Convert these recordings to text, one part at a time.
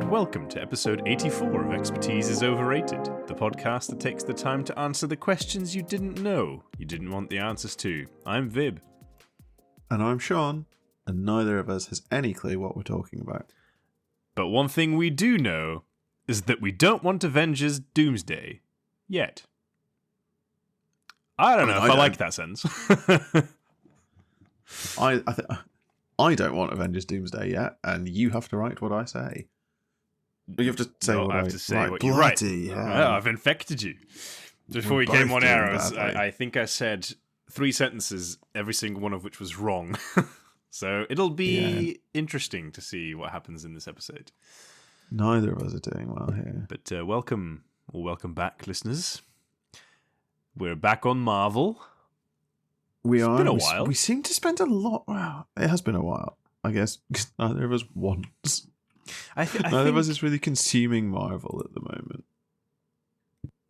Welcome to episode 84 of Expertise is Overrated, the podcast that takes the time to answer the questions you didn't know you didn't want the answers to. I'm Vib. And I'm Sean, and neither of us has any clue what we're talking about. But one thing we do know is that we don't want Avengers Doomsday. Yet. I don't know if I like that sentence. I don't want Avengers Doomsday yet, and you have to write what I say. You have to say what I have to say. Right, what you write. Hell. I've infected you. Before we came on air, I think I said 3 sentences, every single one of which was wrong. So it'll be interesting to see what happens in this episode. Neither of us are doing well here. But welcome back, listeners. We're back on Marvel. It's been a while. We seem to spend a lot. Well, it has been a while, I guess, because neither of us wants. Neither of us is really consuming Marvel at the moment.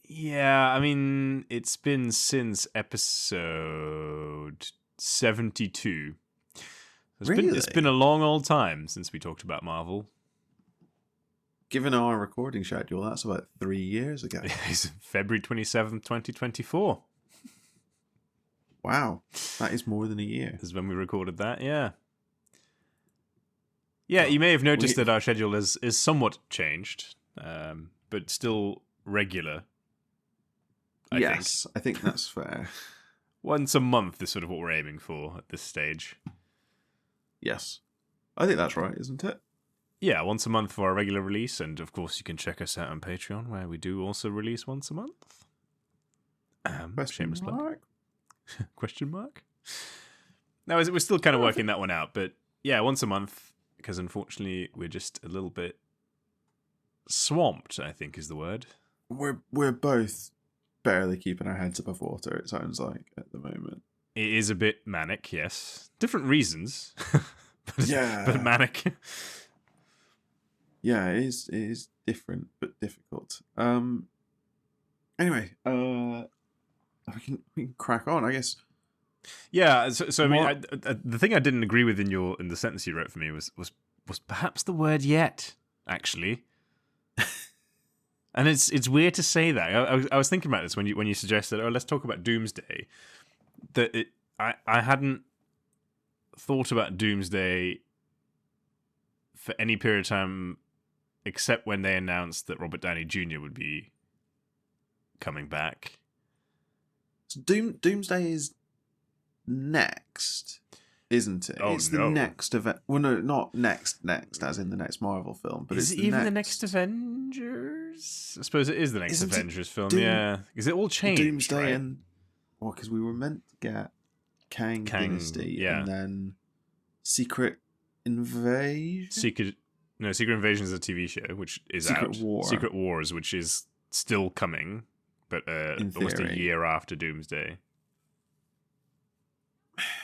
Yeah, I mean, it's been since episode 72. It's been a long old time since we talked about Marvel. Given our recording schedule, that's about 3 years ago. It's February 27th, 2024. Wow, that is more than a year. Is when we recorded that, yeah. Yeah, you may have noticed that our schedule is somewhat changed, but still regular. I think that's fair. Once a month is sort of what we're aiming for at this stage. Yes. I think that's right, isn't it? Yeah, once a month for our regular release, and of course you can check us out on Patreon, where we do also release once a month. Shameless plug. Question mark? No, we're still kind of working that one out, but yeah, once a month, because unfortunately we're just a little bit swamped, I think is the word. We're both barely keeping our heads above water, it sounds like, at the moment. It is a bit manic, yes. Different reasons. but manic. Yeah, it is different, but difficult. Anyway, we can crack on, I guess. Yeah, so I mean, the thing I didn't agree with in the sentence you wrote for me was perhaps the word "yet," actually. And it's weird to say that. I was thinking about this when you suggested, let's talk about Doomsday. I hadn't thought about Doomsday for any period of time except when they announced that Robert Downey Jr. would be coming back. So Doomsday is next, isn't it? It's the next event. Well, no, not next, as in the next Marvel film. But is it even the next Avengers? I suppose it is the next Avengers film, yeah. Because it all changed, Doomsday, right? and because we were meant to get Kang Dynasty, and then Secret Invasion. Secret Invasion is a TV show, which is out. Secret Wars, which is still coming, but almost a year after Doomsday.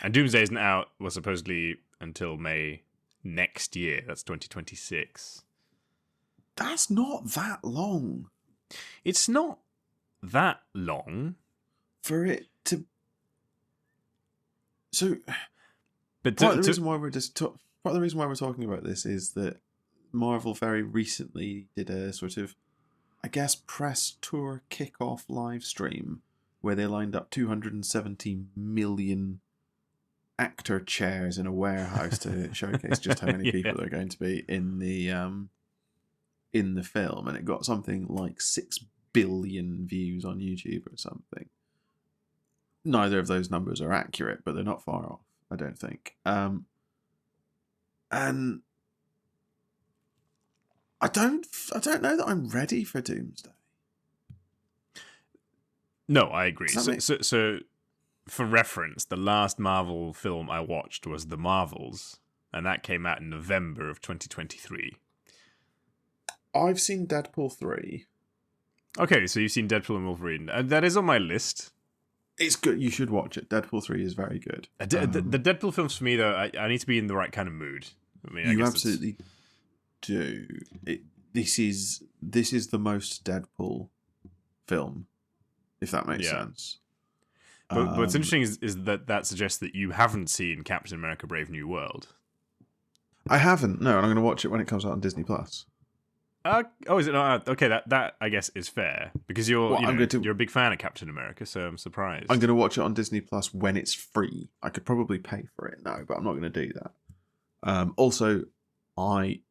And Doomsday isn't out, well, supposedly until May next year. That's 2026. That's not that long. It's not that long. For it to... So... But part of the reason why we're talking about this is that Marvel very recently did a sort of, I guess, press tour kickoff live stream where they lined up 270 million actor chairs in a warehouse to showcase just how many people are going to be in the film, and it got something like 6 billion views on YouTube or something. Neither of those numbers are accurate, but they're not far off, I don't think. And I don't know that I'm ready for Doomsday. No, I agree. So for reference, the last Marvel film I watched was The Marvels, and that came out in November of 2023. I've seen Deadpool 3. Okay, so you've seen Deadpool and Wolverine. That is on my list. It's good. You should watch it. Deadpool 3 is very good. The Deadpool films for me, though, I need to be in the right kind of mood. I mean, you absolutely do. This is the most Deadpool film, if that makes sense. But what's interesting is that suggests that you haven't seen Captain America: Brave New World. I haven't. No, and I'm going to watch it when it comes out on Disney Plus. Is it not? Okay, that I guess is fair because you're you're a big fan of Captain America, so I'm surprised. I'm going to watch it on Disney Plus when it's free. I could probably pay for it now, but I'm not going to do that. Also, I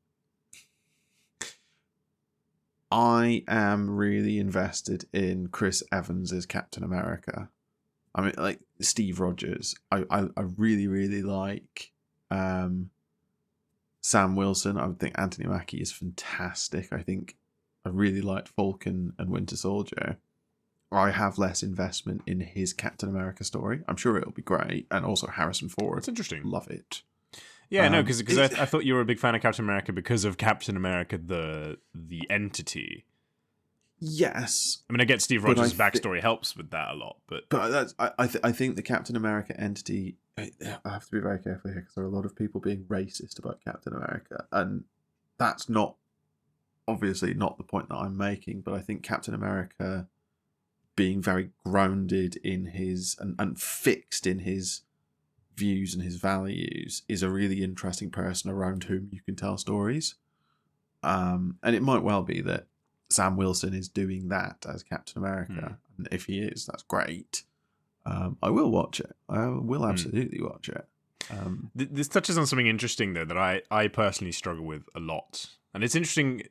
am really invested in Chris Evans as Captain America. I mean, like Steve Rogers. I really, really like Sam Wilson. I would think Anthony Mackie is fantastic. I think I really liked Falcon and Winter Soldier. I have less investment in his Captain America story. I'm sure it'll be great. And also Harrison Ford. It's interesting. Love it. Yeah, no, because I thought you were a big fan of Captain America because of Captain America, the entity. Yes. I mean, I get Steve Rogers' backstory helps with that a lot, but that's, I think the Captain America entity, I have to be very careful here because there are a lot of people being racist about Captain America, and that's not, obviously not the point that I'm making, but I think Captain America being very grounded in his, and fixed in his views and his values is a really interesting person around whom you can tell stories. And it might well be that Sam Wilson is doing that as Captain America. And if he is, that's great. I will watch it. I will absolutely watch it. This touches on something interesting, though, that I personally struggle with a lot. And it's interesting,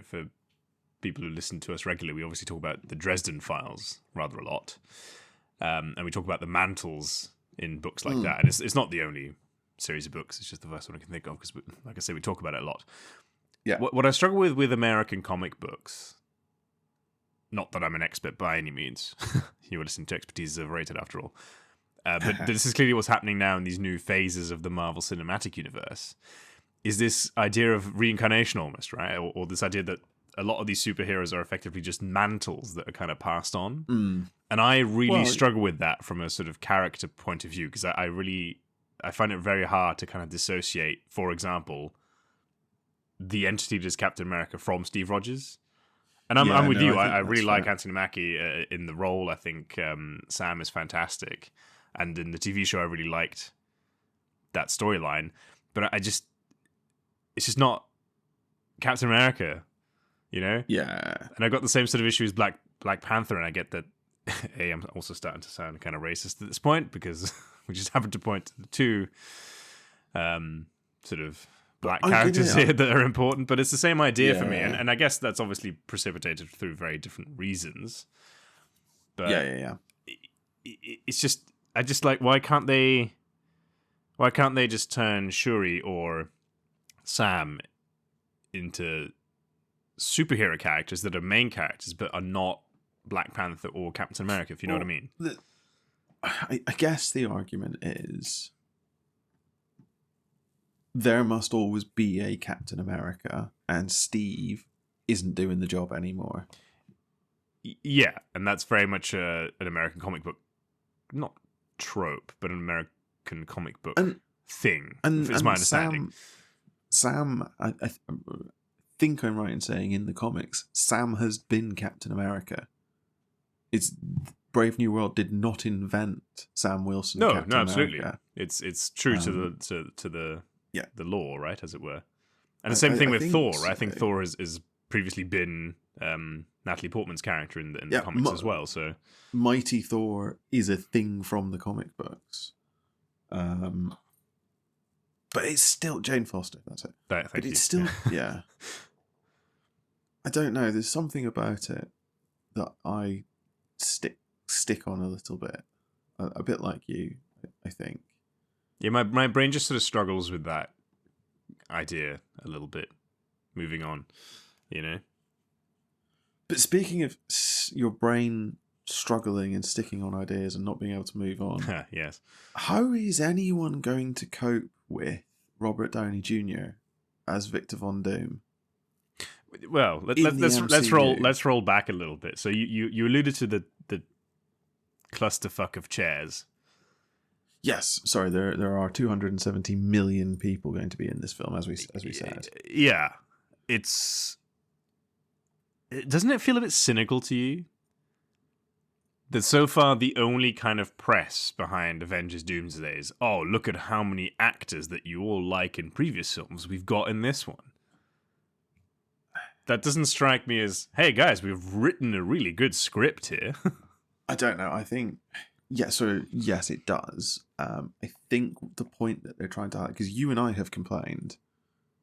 for people who listen to us regularly, we obviously talk about the Dresden Files rather a lot. And we talk about the mantles in books like that. And it's not the only series of books. It's just the first one I can think of because, like I say, we talk about it a lot. Yeah. What I struggle with American comic books, not that I'm an expert by any means. You were listening to Expertise is Overrated after all. But this is clearly what's happening now in these new phases of the Marvel Cinematic Universe, is this idea of reincarnation almost, right? Or this idea that a lot of these superheroes are effectively just mantles that are kind of passed on. And I really struggle with that from a sort of character point of view because I find it very hard to kind of dissociate, for example, the entity that is Captain America from Steve Rogers. And I'm with you. I really like Anthony Mackie in the role. I think Sam is fantastic. And in the TV show, I really liked that storyline. But it's just not Captain America, Yeah. And I got the same sort of issue as Black Panther, and I get that, I'm also starting to sound kind of racist at this point, because we just happen to point to the two sort of black characters here that are important, but it's the same idea for me, and I guess that's obviously precipitated through very different reasons. But it's just, I just like, why can't they just turn Shuri or Sam into superhero characters that are main characters but are not Black Panther or Captain America, if you know what I mean? I guess the argument is there must always be a Captain America, and Steve isn't doing the job anymore. Yeah, and that's very much an American comic book, not trope, but an American comic book thing, is my understanding. Sam, I think I'm right in saying in the comics, Sam has been Captain America. It's Brave New World did not invent Sam Wilson. No, Captain absolutely. America. It's true to the law, right, as it were. And the same thing with Thor, right? I think Thor has previously been Natalie Portman's character in the comics as well. So Mighty Thor is a thing from the comic books. But it's still Jane Foster, that's it. But it's still, yeah. I don't know, there's something about it that I stick on a little bit. A bit like you, I think. Yeah, my brain just sort of struggles with that idea a little bit, moving on, But speaking of your brain struggling and sticking on ideas and not being able to move on, yes. How is anyone going to cope with Robert Downey Jr. as Victor Von Doom? Well, let's roll back a little bit. So you alluded to the clusterfuck of chairs. Yes, sorry. There are 270 million people going to be in this film, as we said. Yeah, doesn't it feel a bit cynical to you that so far the only kind of press behind Avengers Doomsday is, oh, look at how many actors that you all like in previous films we've got in this one? that doesn't strike me as, hey guys, we've written a really good script here. I don't know. I think, yeah, so yes, it does. I think the point that they're trying to highlight, because you and I have complained,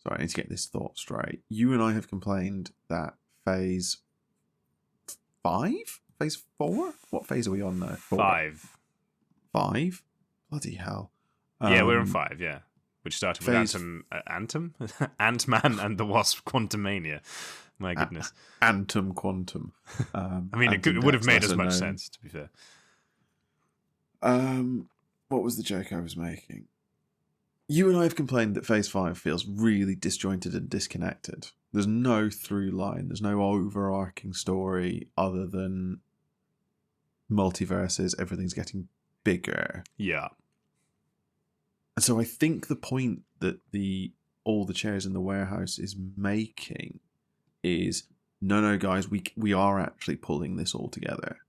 sorry, I need to get this thought straight. You and I have complained that phase 5? Phase 4? What phase are we on now? 4? 5. 5? Bloody hell. Yeah, we're on 5, yeah. Which started with phase... Ant-Man and the Wasp Quantumania. My goodness. Antum Quantum. I mean, it would have made as much sense, to be fair. What was the joke I was making? You and I have complained that Phase 5 feels really disjointed and disconnected. There's no through line. There's no overarching story other than multiverses. Everything's getting bigger. Yeah. And so I think the point that all the chairs in the warehouse is making is, no, guys, we are actually pulling this all together.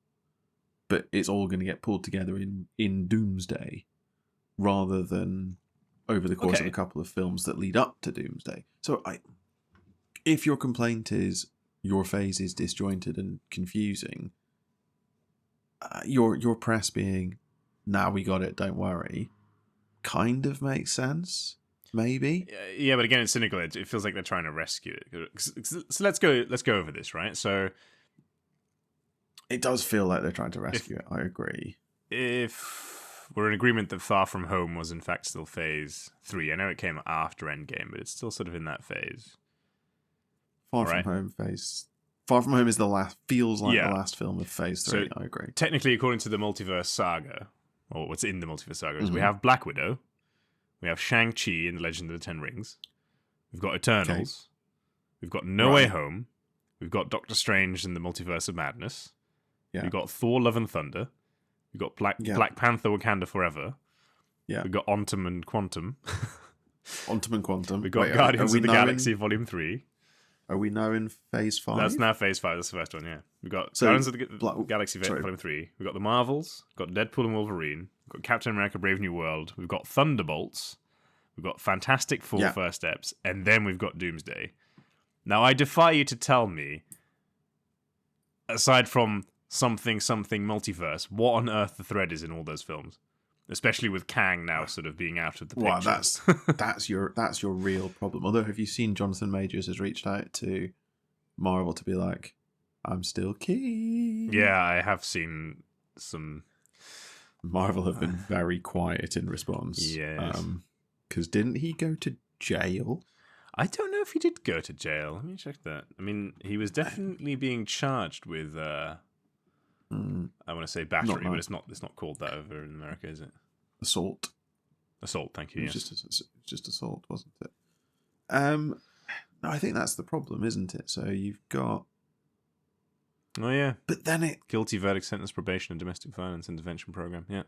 But it's all going to get pulled together in Doomsday rather than over the course of a couple of films that lead up to Doomsday. So if your complaint is your phase is disjointed and confusing, your press being, nah, we got it, don't worry, kind of makes sense, maybe. Yeah, but again, it's cynical. It feels like they're trying to rescue it. So let's go over this, right? So it does feel like they're trying to rescue it. I agree. If we're in agreement that Far From Home was in fact still Phase 3, I know it came after Endgame, but it's still sort of in that phase. Far From Home is the last. Feels like the last film of Phase 3. So I agree. Technically, according to the multiverse saga, or what's in the multiverse saga, is we have Black Widow, we have Shang-Chi in The Legend of the Ten Rings, we've got Eternals, we've got No Way Home, we've got Doctor Strange in the Multiverse of Madness, we've got Thor: Love and Thunder, we've got Black Panther: Wakanda Forever, we've got Ontum and Quantum, we've got Guardians of the Galaxy Volume 3. Are we now in Phase 5? That's now Phase 5. That's the first one, yeah. We've got Guardians of the Galaxy Volume 3. We've got the Marvels. We've got Deadpool and Wolverine. We've got Captain America Brave New World. We've got Thunderbolts. We've got Fantastic Four First Steps. And then we've got Doomsday. Now, I defy you to tell me, aside from something multiverse, what on earth the thread is in all those films. Especially with Kang now sort of being out of the picture. Well, that's your real problem. Although, have you seen Jonathan Majors has reached out to Marvel to be like, I'm still keen? Yeah, I have seen some. Marvel have been very quiet in response. Yes. Because didn't he go to jail? I don't know if he did go to jail. Let me check that. I mean, he was definitely being charged with. I want to say battery, but it's not called that over in America, is it? Assault. Assault, thank you. It was just assault, wasn't it? No, I think that's the problem, isn't it? So you've got. Oh yeah, but then guilty verdict, sentence, probation, and domestic violence intervention program. Yeah.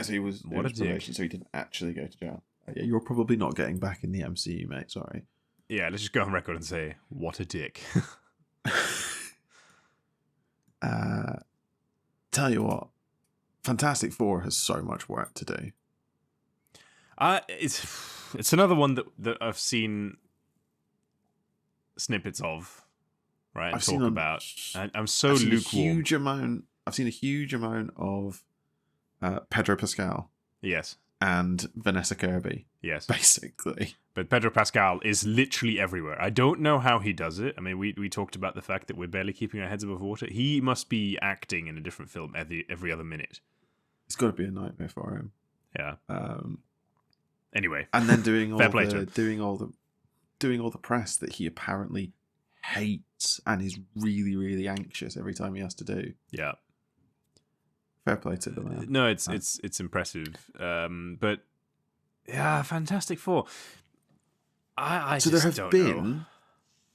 So he was probation, so he didn't actually go to jail. Yeah, you're probably not getting back in the MCU, mate. Sorry. Yeah, let's just go on record and say, what a dick. Tell you what, Fantastic Four has so much work to do. It's another one that I've seen snippets of, right? And talk about. I'm so lukewarm. I've seen a huge amount of Pedro Pascal. Yes. And Vanessa Kirby. Yes. Basically. But Pedro Pascal is literally everywhere. I don't know how he does it. I mean, we talked about the fact that we're barely keeping our heads above water. He must be acting in a different film every other minute. It's got to be a nightmare for him. Yeah. Anyway. And then doing all the press that he apparently hates and is really, really anxious every time he has to do. Yeah. Fair play to the man. No, it's impressive. But yeah, Fantastic Four. I so just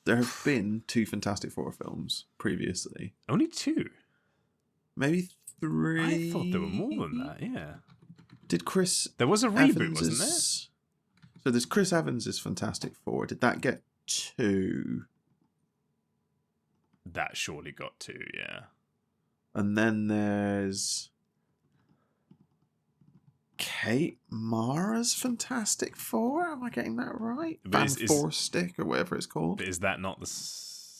there have been 2 Fantastic Four films previously. Only 2? Maybe 3. I thought there were more than that. Yeah. Did Chris? There was a reboot, wasn't there? So there's Chris Evans' Fantastic Four. Did that get 2? That surely got 2. Yeah. And then there's Kate Mara's Fantastic Four, Am I getting that right? But Fan Force Stick or whatever it's called. But is that not the...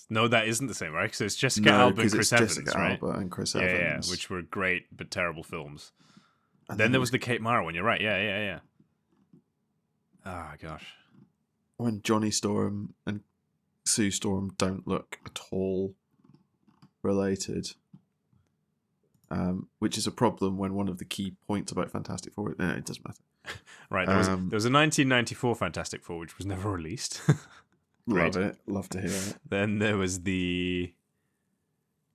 No, that isn't the same, right? So it's Jessica No, Alba and because Chris it's Evans, Jessica right? Alba and Chris Yeah, Evans. which were great but terrible films. And then there was the Kate Mara one, you're right. Yeah. Oh, gosh. When Johnny Storm and Sue Storm don't look at all related. Which is a problem when one of the key points about Fantastic Four... No, it doesn't matter. Right, there was a 1994 Fantastic Four, which was never released. Love it. Love to hear it. Then there was the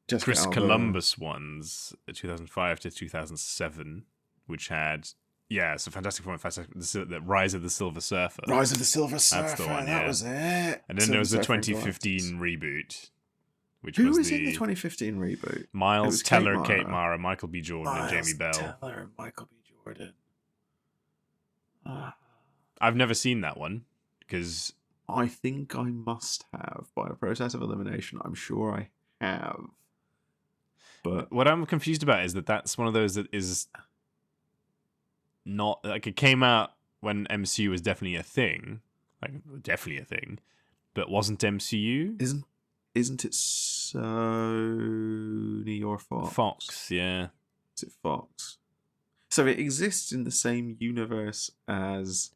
Jessica Chris Alba. Columbus ones, 2005 to 2007, which had... Yeah, so Fantastic Four and the Rise of the Silver Surfer. Rise of the Silver Surfer, That's the one, that was it. And then there was the 2015 reboot. Who was in the 2015 reboot? Miles Teller, Kate Mara, Michael B. Jordan, and Jamie Bell. Teller and Michael B. Jordan. I've never seen that one, because... I think I must have. By a process of elimination, I'm sure I have. But what I'm confused about is that that's one of those that is not... Like, it came out when MCU was definitely a thing. But wasn't MCU? Isn't it Sony or Fox? Fox, yeah. Is it Fox? So it exists in the same universe as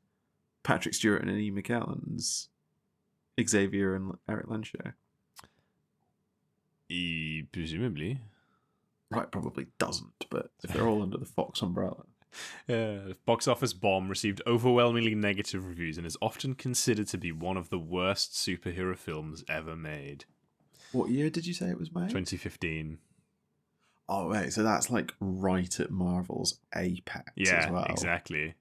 Patrick Stewart and Ian McKellen's Xavier and Eric Lensher. Presumably. Right, probably doesn't, but if they're all under the Fox umbrella. Box office bomb received overwhelmingly negative reviews and is often considered to be one of the worst superhero films ever made. What year did you say it was made? 2015. Oh, wait, so that's like right at Marvel's apex as well. Yeah, exactly.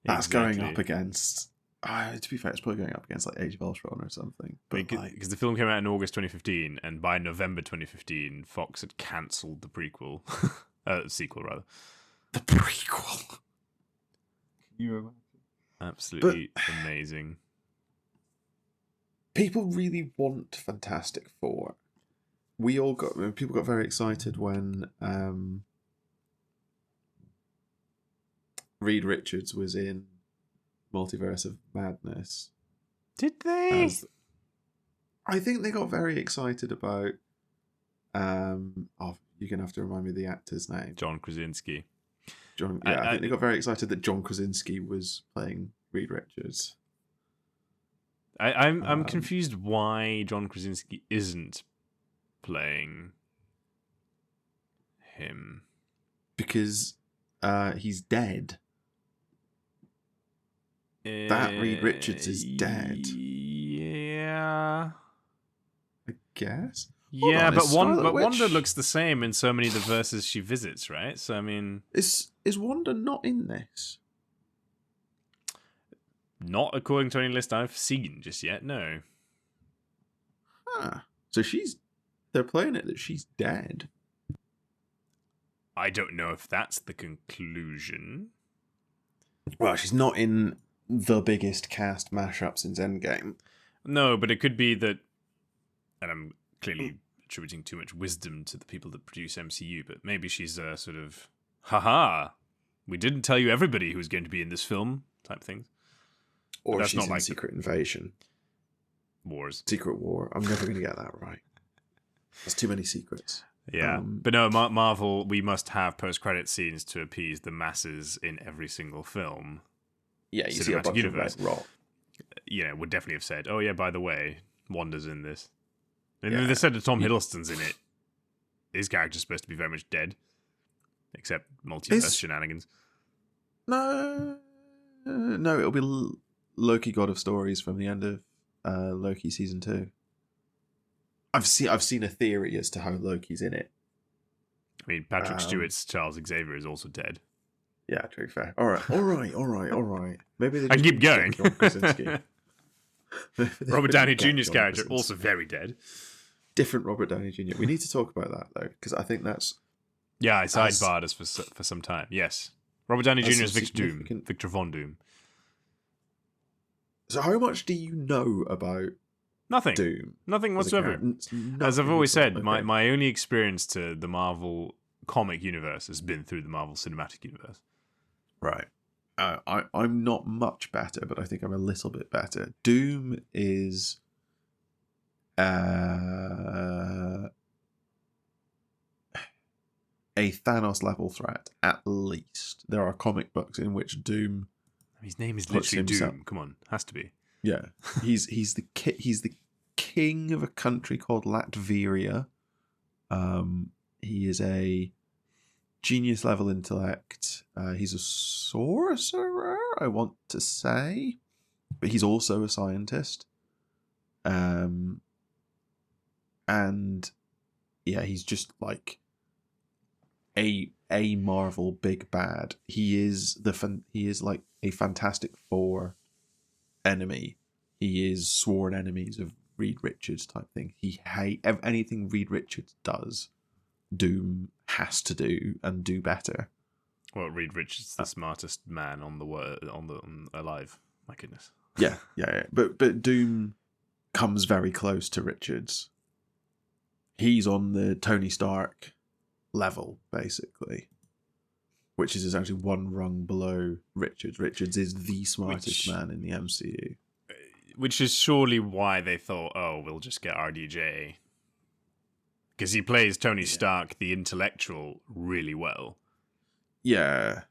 That's going up against... to be fair, it's probably going up against like Age of Ultron or something. Because the film came out in August 2015, and by November 2015, Fox had cancelled the prequel. Sequel, rather. The prequel. Can you imagine? Absolutely amazing. People really want Fantastic Four. People got very excited when Reed Richards was in Multiverse of Madness. Did they? I think they got very excited about... you're going to have to remind me of the actor's name. John Krasinski. I think they got very excited that John Krasinski was playing Reed Richards. I'm confused why John Krasinski isn't playing him. Because he's dead. That Reed Richards is dead. Yeah. I guess. Yeah, but Wanda looks the same in so many of the verses she visits, right? So, I mean... Is Wanda not in this? Not according to any list I've seen just yet, no. Huh. So they're playing it that she's dead. I don't know if that's the conclusion. Well, she's not in the biggest cast mashup since Endgame. No, but it could be that... And I'm clearly attributing too much wisdom to the people that produce MCU, but maybe she's a sort of, haha, we didn't tell you everybody who was going to be in this film type thing. Or that's she's not in like Secret Invasion. Wars. Secret War. I'm never going to get that right. There's too many secrets. Yeah. But no, Marvel, we must have post-credit scenes to appease the masses in every single film. Yeah, you see a bunch universe. Of rock. Would definitely have said, oh yeah, by the way, Wanda's in this. And they said that Tom Hiddleston's in it. His character's supposed to be very much dead. Except multiverse shenanigans. No, it'll be Loki, God of Stories, from the end of Loki season 2. I've seen a theory as to how Loki's in it. I mean, Patrick Stewart's Charles Xavier is also dead. Yeah, true, fair. All right. Maybe I can keep going. Robert Downey Jr.'s character also very dead. Different Robert Downey Jr. We need to talk about that though, because I think that's... Yeah, I sidebarred us for some time. Yes, Robert Downey Jr. is Victor Von Doom. So how much do you know about Nothing. Doom? Nothing whatsoever. As I've always said, my only experience to the Marvel comic universe has been through the Marvel Cinematic Universe. Right. I'm not much better, but I think I'm a little bit better. Doom is a Thanos level threat, at least. There are comic books in which Doom. His name is literally Doom. Come on, has to be. Yeah, he's the king of a country called Latveria. He is a genius level intellect. He's a sorcerer, I want to say, but he's also a scientist. And yeah, he's just like a Marvel big bad. He is like a Fantastic Four enemy. He is sworn enemies of Reed Richards type thing. He hate anything Reed Richards does. Doom has to do and do better. Well, Reed Richards, the smartest man on alive. My goodness. Yeah. But Doom comes very close to Richards. He's on the Tony Stark level, basically, which is essentially one rung below Richards. Richards is the smartest man in the MCU. Which is surely why they thought, oh, we'll just get RDJ. Because he plays Tony Stark, the intellectual, really well. Yeah.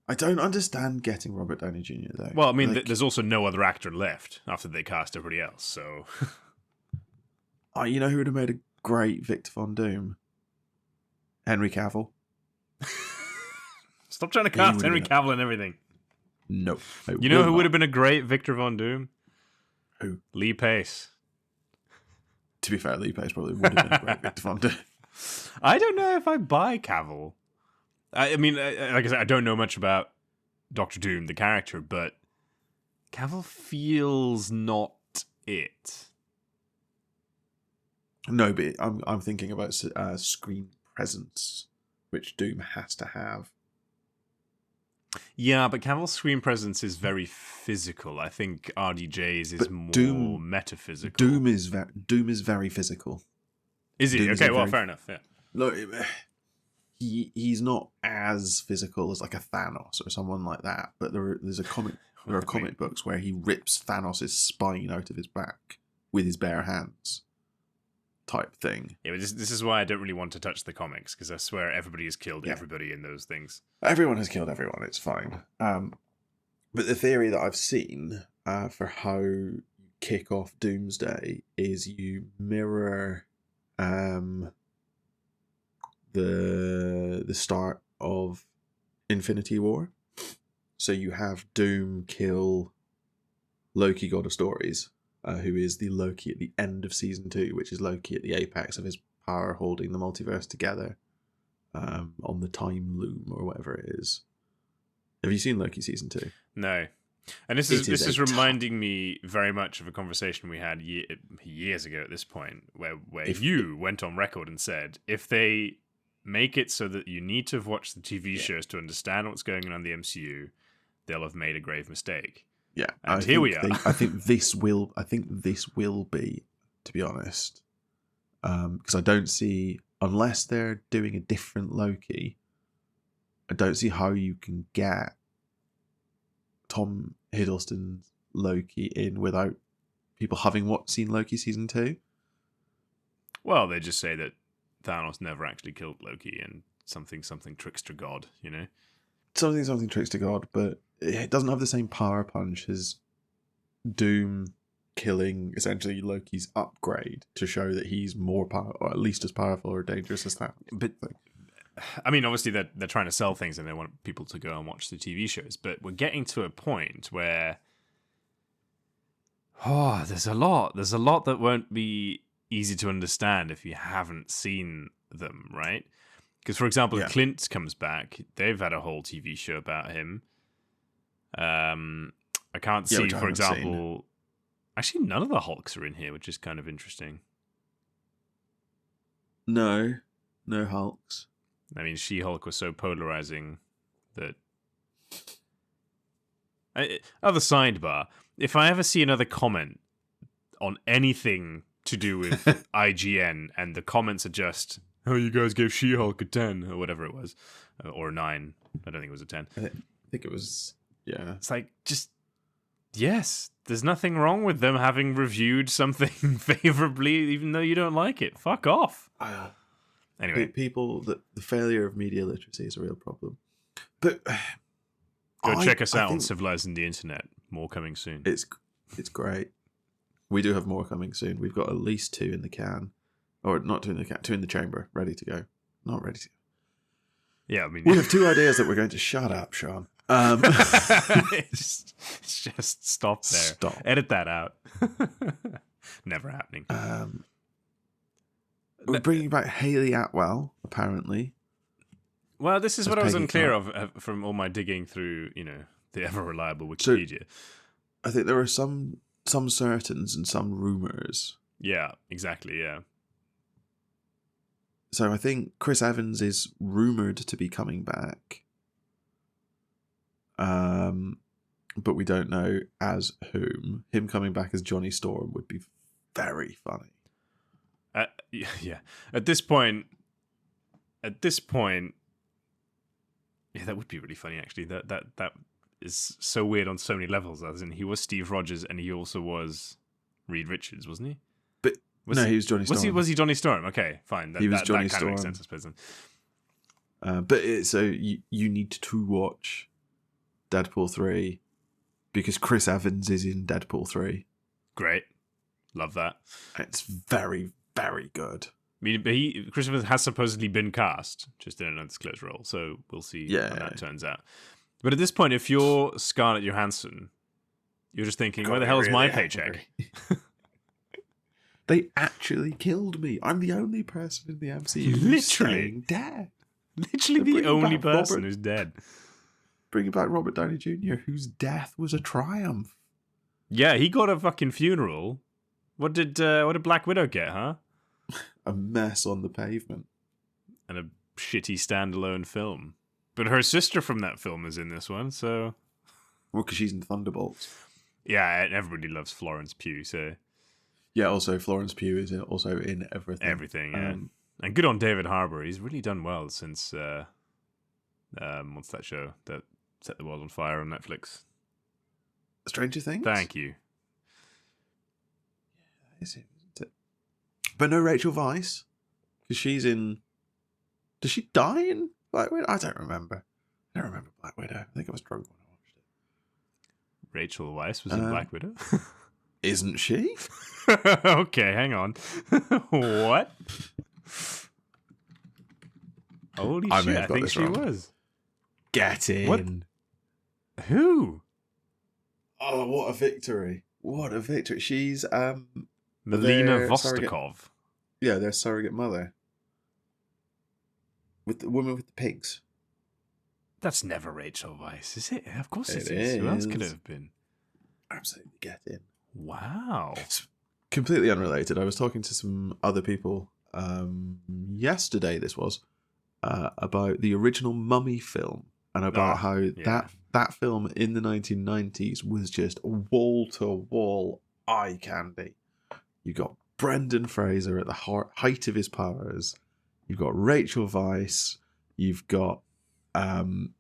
I don't understand getting Robert Downey Jr., though. Well, I mean, there's also no other actor left after they cast everybody else, so... You know who would have made a great Victor Von Doom? Henry Cavill. Stop trying to cast Henry Cavill and everything. No. You know who would have been a great Victor Von Doom? Who? Lee Pace. To be fair, Lee Pace probably would have been a great Victor Von Doom. I don't know if I buy Cavill. I mean, like I said, I don't know much about Doctor Doom, the character, but Cavill feels not it. No, but I'm thinking about screen presence, which Doom has to have. Yeah, but Cavill's screen presence is very physical. I think RDJ's is more metaphysical. Doom is very physical. Is he? Okay, well, fair enough. Yeah. Look, he's not as physical as like a Thanos or someone like that. But there are comic books where he rips Thanos' spine out of his back with his bare hands. Type thing. Yeah, but this is why I don't really want to touch the comics, because I swear everybody has killed everybody in those things. Everyone has killed everyone, it's fine. But the theory that I've seen for how you kick off Doomsday is you mirror the start of Infinity War. So you have Doom kill Loki, God of Stories, who is the Loki at the end of season 2, which is Loki at the apex of his power, holding the multiverse together on the time loom or whatever it is. Have you seen Loki season 2? No. And this is reminding me very much of a conversation we had years ago at this point, where you went on record and said, if they make it so that you need to have watched the TV shows to understand what's going on in the MCU, they'll have made a grave mistake. Yeah, and here we are. I think this will be, to be honest, because I don't see, unless they're doing a different Loki, I don't see how you can get Tom Hiddleston's Loki in without people having seen Loki season 2. Well, they just say that Thanos never actually killed Loki and something trickster god, you know? Something trickster god, but it doesn't have the same power punch as Doom killing essentially Loki's upgrade to show that he's more powerful, or at least as powerful or dangerous as that. But I mean, obviously they're trying to sell things and they want people to go and watch the TV shows, but we're getting to a point where there's a lot that won't be easy to understand if you haven't seen them, right? Because, for example, if Clint comes back, they've had a whole TV show about him. I can't see, for example... Actually, none of the Hulks are in here, which is kind of interesting. No Hulks. I mean, She-Hulk was so polarizing that... Other sidebar, if I ever see another comment on anything to do with IGN and the comments are just... Oh, you guys gave She-Hulk a 10, or whatever it was. Or a 9. I don't think it was a 10. I think it was Yeah. It's like, just, yes, there's nothing wrong with them having reviewed something favorably, even though you don't like it. Fuck off. Anyway. People, the failure of media literacy is a real problem. But go check us out on Civilizing the Internet. More coming soon. It's great. We do have more coming soon. We've got at least 2 in the can. Or not 2 in the can, 2 in the chamber, ready to go. Not ready to go. Yeah, I mean... We have 2 ideas that we're going to... Shut up, Sean. Just stop there. Stop. Edit that out. Never happening. We're bringing back Hayley Atwell, apparently. Well, this is what I was unclear of from all my digging through, the ever-reliable Wikipedia. So, I think there are some certains and some rumours. Yeah, exactly, yeah. So I think Chris Evans is rumoured to be coming back. But we don't know as whom. Him coming back as Johnny Storm would be very funny. Yeah. At this point, yeah, that would be really funny. Actually, that is so weird on so many levels. As in, he was Steve Rogers, and he also was Reed Richards, wasn't he? But he was Johnny Storm. Was he Johnny Storm? Okay, fine. He was Johnny that Storm. Makes sense, I suppose. So you need to watch Deadpool 3 because Chris Evans is in Deadpool 3. Great, love that. It's very, very good. I mean, Chris Evans has supposedly been cast, just in an undisclosed role, so we'll see how that turns out. But at this point, if you're Scarlett Johansson, you're just thinking, where the hell is my paycheck? They actually killed me. I'm the only person in the MCU who's staying dead. Literally the only person who's dead. Bringing back Robert Downey Jr., whose death was a triumph. Yeah, he got a fucking funeral. What did Black Widow get, huh? A mess on the pavement. And a shitty standalone film. But her sister from that film is in this one, so... Well, because she's in Thunderbolts. Yeah, and everybody loves Florence Pugh, so... Yeah, also Florence Pugh is also in everything. Everything, yeah. And good on David Harbour. He's really done well since... what's that show that set the world on fire on Netflix? Stranger Things? Thank you. Yeah, is it? But no Rachel Weisz, because she's in... Does she die in Black Widow? I don't remember. I don't remember Black Widow. I think I was drunk when I watched it. Rachel Weisz was in Black Widow? Isn't she? Okay, hang on. What? Holy shit, I think she was. Get in. What? Who? Oh, what a victory. What a victory. She's... Melina Vostokov. Yeah, their surrogate mother. With the woman with the pigs. That's never Rachel Weisz, is it? Of course it is. Who else could it have been? Absolutely get in. Wow. It's completely unrelated. I was talking to some other people yesterday, this was, about the original Mummy film and about how that film in the 1990s was just wall-to-wall eye candy. You got Brendan Fraser at the height of his powers. You've got Rachel Weisz. You've got the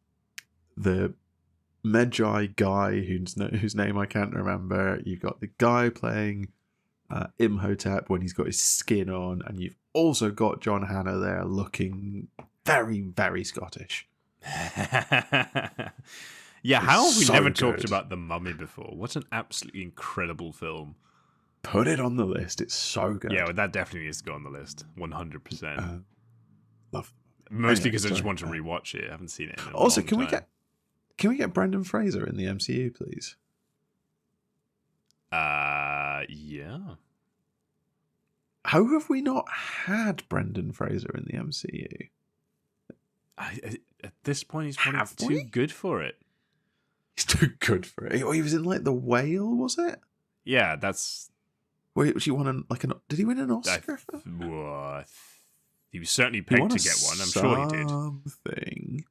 Medjai guy whose name I can't remember. You've got the guy playing Imhotep when he's got his skin on. And you've also got John Hannah there looking very, very Scottish. Yeah, how have we never talked about The Mummy before? What an absolutely incredible film. Put it on the list. It's so good. Yeah, well, that definitely needs to go on the list. 100%. Love. Mostly because I just want to rewatch it. I haven't seen it in a also, long can time. we get Brendan Fraser in the MCU, please? Yeah. How have we not had Brendan Fraser in the MCU? At this point, he's probably too good for it. He's too good for it. He was in like The Whale, was it? Yeah, that's. Wait, she won did he win an Oscar? He was certainly pegged to get one. I'm sure he did. Something.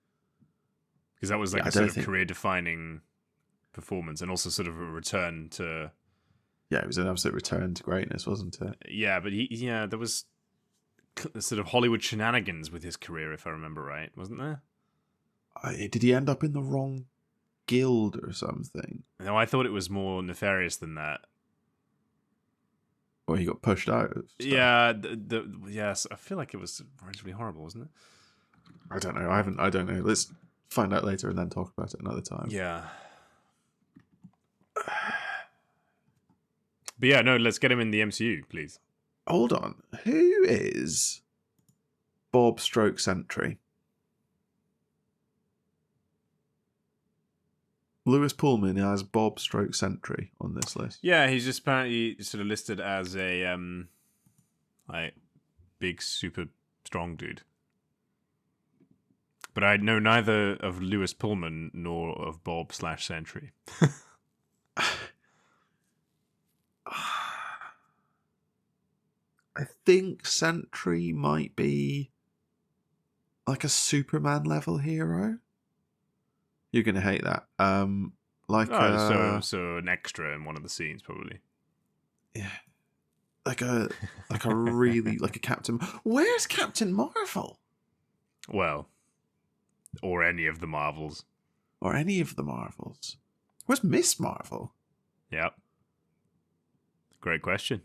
Because that was like a sort of career-defining performance, and also sort of a return to. Yeah, it was an absolute return to greatness, wasn't it? Yeah, but there was sort of Hollywood shenanigans with his career, if I remember right, wasn't there? Did he end up in the wrong guild or something. No, I thought it was more nefarious than that. Or he got pushed out of stuff. Yeah, yes, I feel like it was relatively horrible, wasn't it? I don't know. I don't know. Let's find out later and then talk about it another time. Yeah. But yeah, no, let's get him in the MCU, please. Hold on. Who is Bob Stroke Sentry? Lewis Pullman has Bob Stroke Sentry on this list. Yeah, he's just apparently sort of listed as a like big, super strong dude. But I know neither of Lewis Pullman nor of Bob / Sentry. I think Sentry might be like a Superman level hero. You're gonna hate that. So an extra in one of the scenes, probably. Yeah, like a really like a Captain. Where's Captain Marvel? Well, or any of the Marvels. Or any of the Marvels. Where's Miss Marvel? Yep. Great question.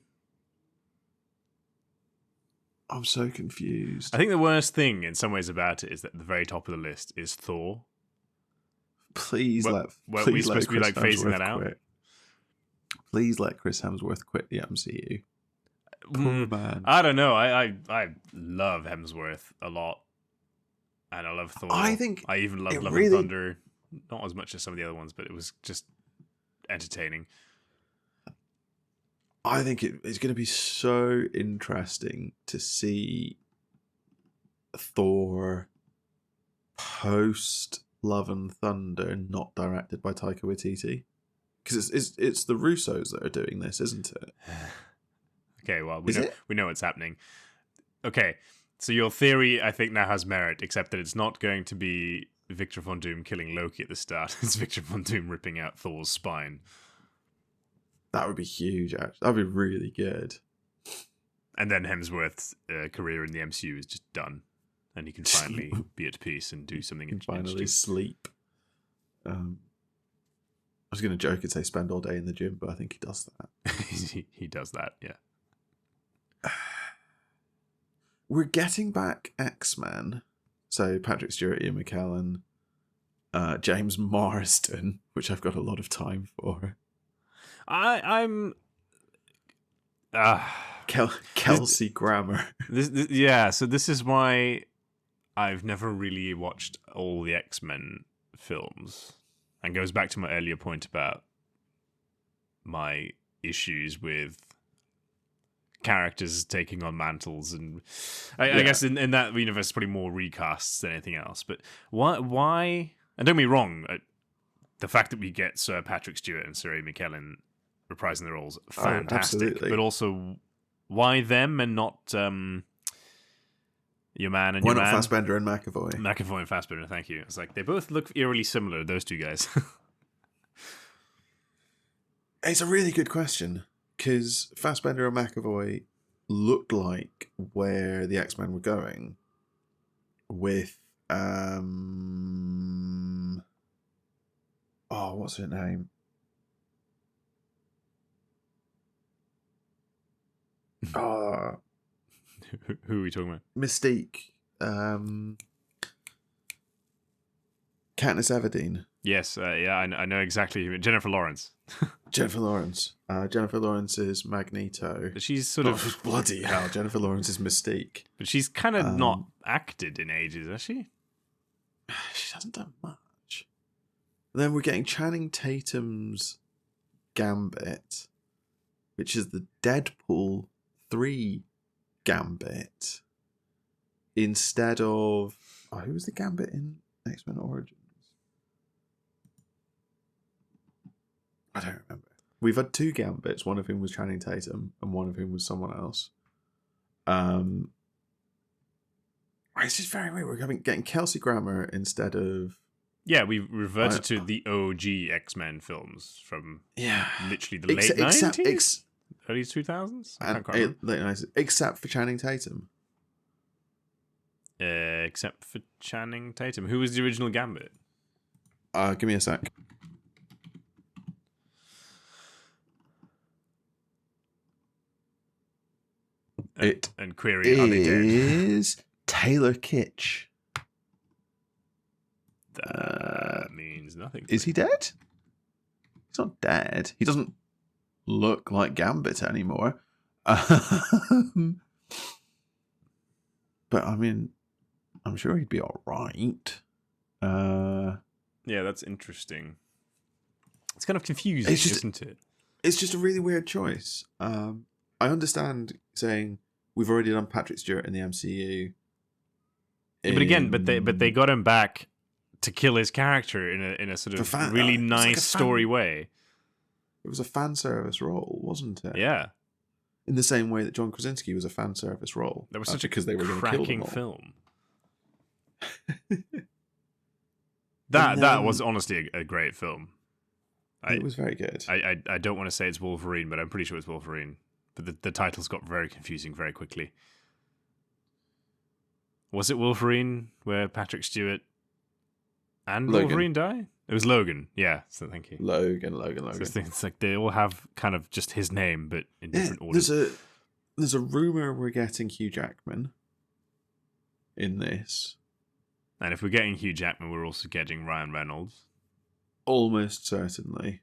I'm so confused. I think the worst thing in some ways about it is that the very top of the list is Thor. Please Were we supposed to be like phasing that out? Please let Chris Hemsworth quit the MCU. Poor man. I don't know. I love Hemsworth a lot. And I love Thor. I even love Love and Thunder. Not as much as some of the other ones, but it was just entertaining. I think it's going to be so interesting to see Thor post Love and Thunder not directed by Taika Waititi. Because it's the Russos that are doing this, isn't it? Okay, well, we know what's happening. Okay, so your theory, I think, now has merit, except that it's not going to be Victor Von Doom killing Loki at the start. It's Victor Von Doom ripping out Thor's spine. That would be huge, actually. That would be really good. And then Hemsworth's career in the MCU is just done. And he can finally be at peace and do something interesting. Finally sleep. I was going to joke and say spend all day in the gym, but I think he does that. He does that, yeah. We're getting back X-Men. So Patrick Stewart, Ian McKellen, James Marsden, which I've got a lot of time for. I'm Kelsey Grammer. Yeah, so this is why I've never really watched all the X-Men films, and goes back to my earlier point about my issues with characters taking on mantles, and I guess in that universe it's probably more recasts than anything else. But why? And don't get me wrong, the fact that we get Sir Patrick Stewart and Sir Ian McKellen reprising their roles, fantastic. But also, why them and not your man and why your not man? Fassbender and McAvoy? McAvoy and Fassbender, thank you. It's like they both look eerily similar, those two guys. It's a really good question, because Fassbender and McAvoy looked like where the X-Men were going with what's her name? Who are we talking about? Mystique. Katniss Everdeen. Yes, I know exactly who. Jennifer Lawrence. Jennifer Lawrence. Jennifer Lawrence is Magneto. But she's sort of bloody hell. Jennifer Lawrence is Mystique. But she's kind of not acted in ages, has she? She hasn't done much. Then we're getting Channing Tatum's Gambit, which is the Deadpool 3 Gambit, instead of who was the Gambit in X-Men Origins? I don't remember. We've had 2 Gambits, one of whom was Channing Tatum and one of whom was someone else. It's just very weird. We're getting Kelsey Grammer instead of... Yeah, we reverted to the OG X-Men films from literally the late 90s? Early 2000s? Late 90s. Except for Channing Tatum. Except for Channing Tatum. Who was the original Gambit? Give me a sec. and query, are they dead? Is Taylor Kitsch. That means nothing. Is he dead? He's not dead. He doesn't look like Gambit anymore. But I mean, I'm sure he'd be all right. Yeah, that's interesting. It's kind of confusing, isn't it? It's just a really weird choice. I understand saying we've already done Patrick Stewart in the MCU. Yeah, but again, but they got him back to kill his character in a sort of really nice story way. It was a fan service role, wasn't it? Yeah. In the same way that John Krasinski was a fan service role. That was such because they were going to kill them all. film. That was honestly a great film. It was very good. I don't want to say it's Wolverine, but I'm pretty sure it's Wolverine. But the titles got very confusing very quickly. Was it Wolverine where Patrick Stewart and Logan. Wolverine die? It was Logan. Yeah, so thank you. Logan. So it's like they all have kind of just his name, but in different orders. There's a rumor we're getting Hugh Jackman in this. And if we're getting Hugh Jackman, we're also getting Ryan Reynolds. Almost certainly.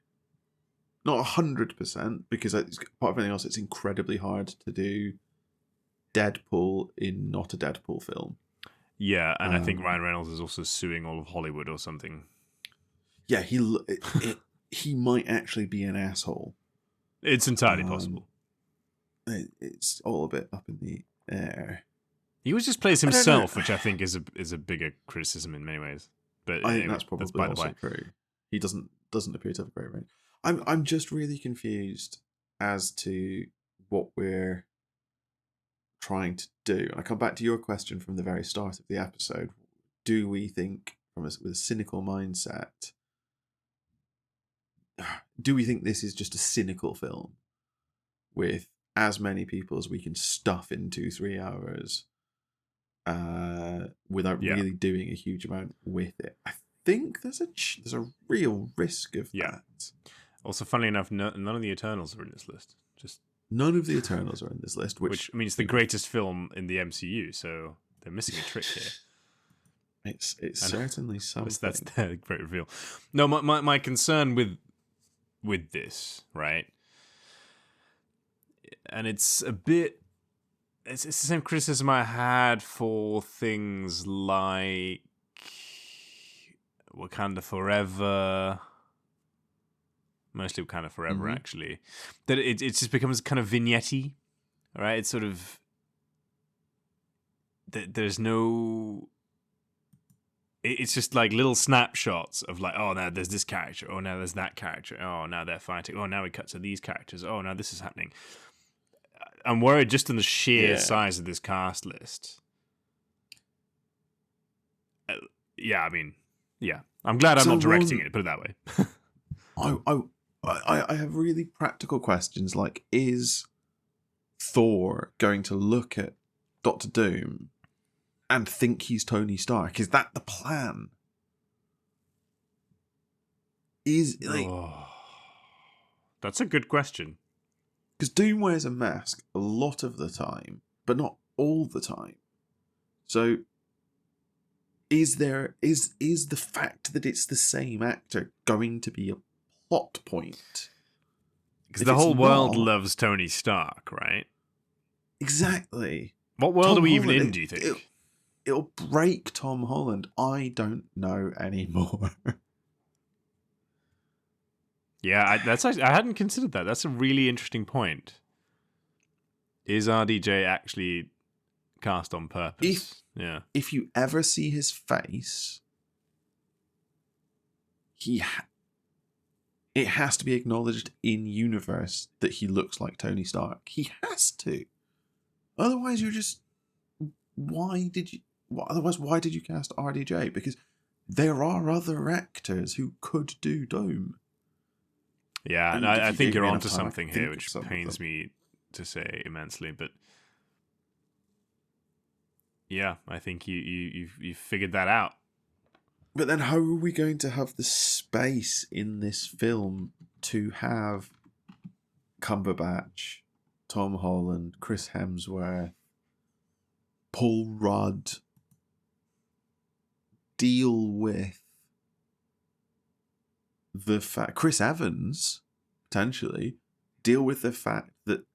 Not 100%, because part of everything else, it's incredibly hard to do Deadpool in not a Deadpool film. Yeah, and I think Ryan Reynolds is also suing all of Hollywood or something. Yeah, he might actually be an asshole. It's entirely possible. It's all a bit up in the air. He always just plays himself, which I think is a bigger criticism in many ways. But I think that's probably also true. He doesn't appear to have a great range. I'm just really confused as to what we're trying to do. And I come back to your question from the very start of the episode. Do we think, with a cynical mindset, do we think this is just a cynical film with as many people as we can stuff into 3 hours without really doing a huge amount with it? I think there's a real risk of that. Also, funnily enough, none of the Eternals are in this list. Just none of the Eternals are in this list, which means the greatest film in the MCU. So they're missing a trick here. It's certainly something. That's the great reveal. No, my concern with this, right? And it's a bit. It's the same criticism I had for things like Wakanda Forever. Mostly Wakanda Forever, actually. That it just becomes kind of vignette-y, right? It's sort of... There's no... It's just like little snapshots of like, oh, now there's this character. Oh, now there's that character. Oh, now they're fighting. Oh, now we cut to these characters. Oh, now this is happening. I'm worried just in the sheer size of this cast list. I'm glad I'm not directing it, put it that way. I have really practical questions like, is Thor going to look at Doctor Doom and think he's Tony Stark? Is that the plan? That's a good question. Because Doom wears a mask a lot of the time, but not all the time. So is the fact that it's the same actor going to be a plot point? Because the whole world loves Tony Stark, right? Exactly. What world are we even in, do you think? It'll break Tom Holland. I don't know anymore. Yeah, I hadn't considered that. That's a really interesting point. Is RDJ actually cast on purpose? If you ever see his face, it has to be acknowledged in universe that he looks like Tony Stark. He has to. Otherwise, why did you cast RDJ? Because there are other actors who could do Doom. Yeah, and I think you're onto something here, which pains me to say immensely, but yeah, I think you've figured that out. But then how are we going to have the space in this film to have Cumberbatch, Tom Holland, Chris Hemsworth, Paul Rudd deal with the fact, Chris Evans potentially deal with the fact that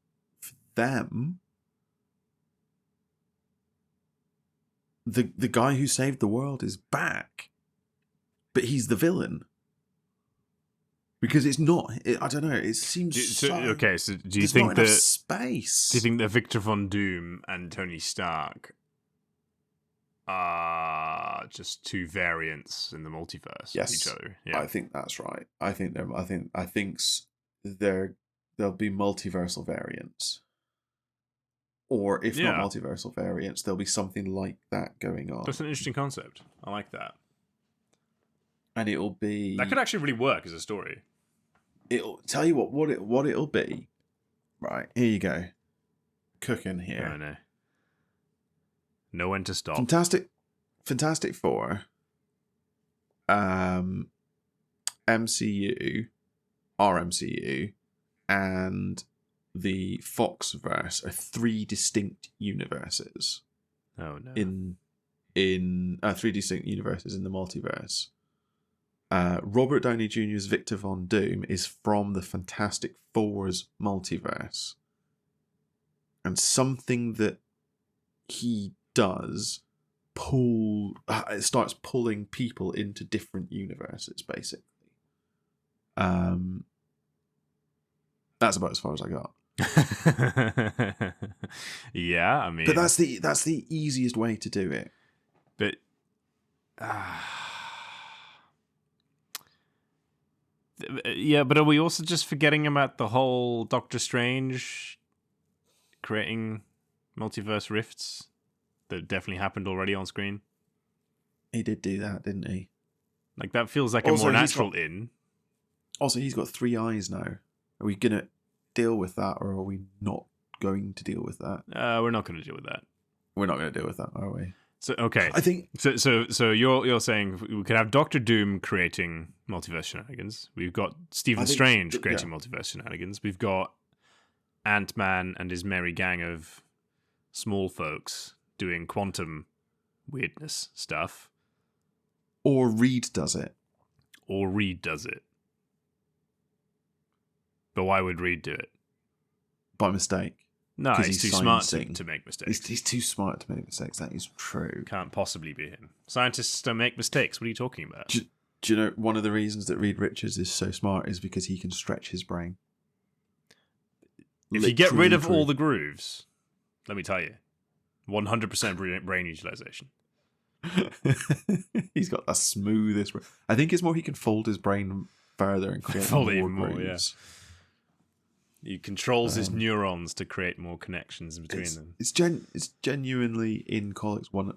for them, the guy who saved the world is back, but he's the villain. Because it's not, I don't know. It seems So do you think that space? Do you think that Victor Von Doom and Tony Stark are just two variants in the multiverse of each other? Yeah, I think that's right. I think there'll be multiversal variants, or if not multiversal variants, there'll be something like that going on. That's an interesting concept. I like that. And it'll be that could actually really work as a story. It'll tell you what it'll be. Right, here you go. Cooking here. Oh, no. Know when to stop. Fantastic Four. MCU, our MCU, and the Foxverse are three distinct universes. Oh no! In three distinct universes in the multiverse. Robert Downey Jr.'s Victor Von Doom is from the Fantastic Four's multiverse. And something that he does it starts pulling people into different universes, basically. That's about as far as I got. Yeah, I mean, but that's the easiest way to do it. But yeah, but are we also just forgetting about the whole Doctor Strange creating multiverse rifts that definitely happened already on screen? He did do that, didn't he? Like, that feels like also, a more natural in. Also, he's got 3 eyes now. Are we going to deal with that, or are we not going to deal with that? We're not going to deal with that. We're not going to deal with that, are we? So okay, I think so. You're saying we could have Doctor Doom creating multiverse shenanigans. We've got Stephen Strange creating multiverse shenanigans. We've got Ant-Man and his merry gang of small folks doing quantum weirdness stuff. Or Reed does it. But why would Reed do it? By mistake. No, he's too smart to make mistakes. He's too smart to make mistakes. That is true. Can't possibly be him. Scientists don't make mistakes. What are you talking about? Do you know one of the reasons that Reed Richards is so smart is because he can stretch his brain? If you get rid of all the grooves, let me tell you, 100% brain utilization. He's got the smoothest. I think it's more he can fold his brain further and create more grooves. Yeah. He controls his neurons to create more connections between them. It's genuinely in comics one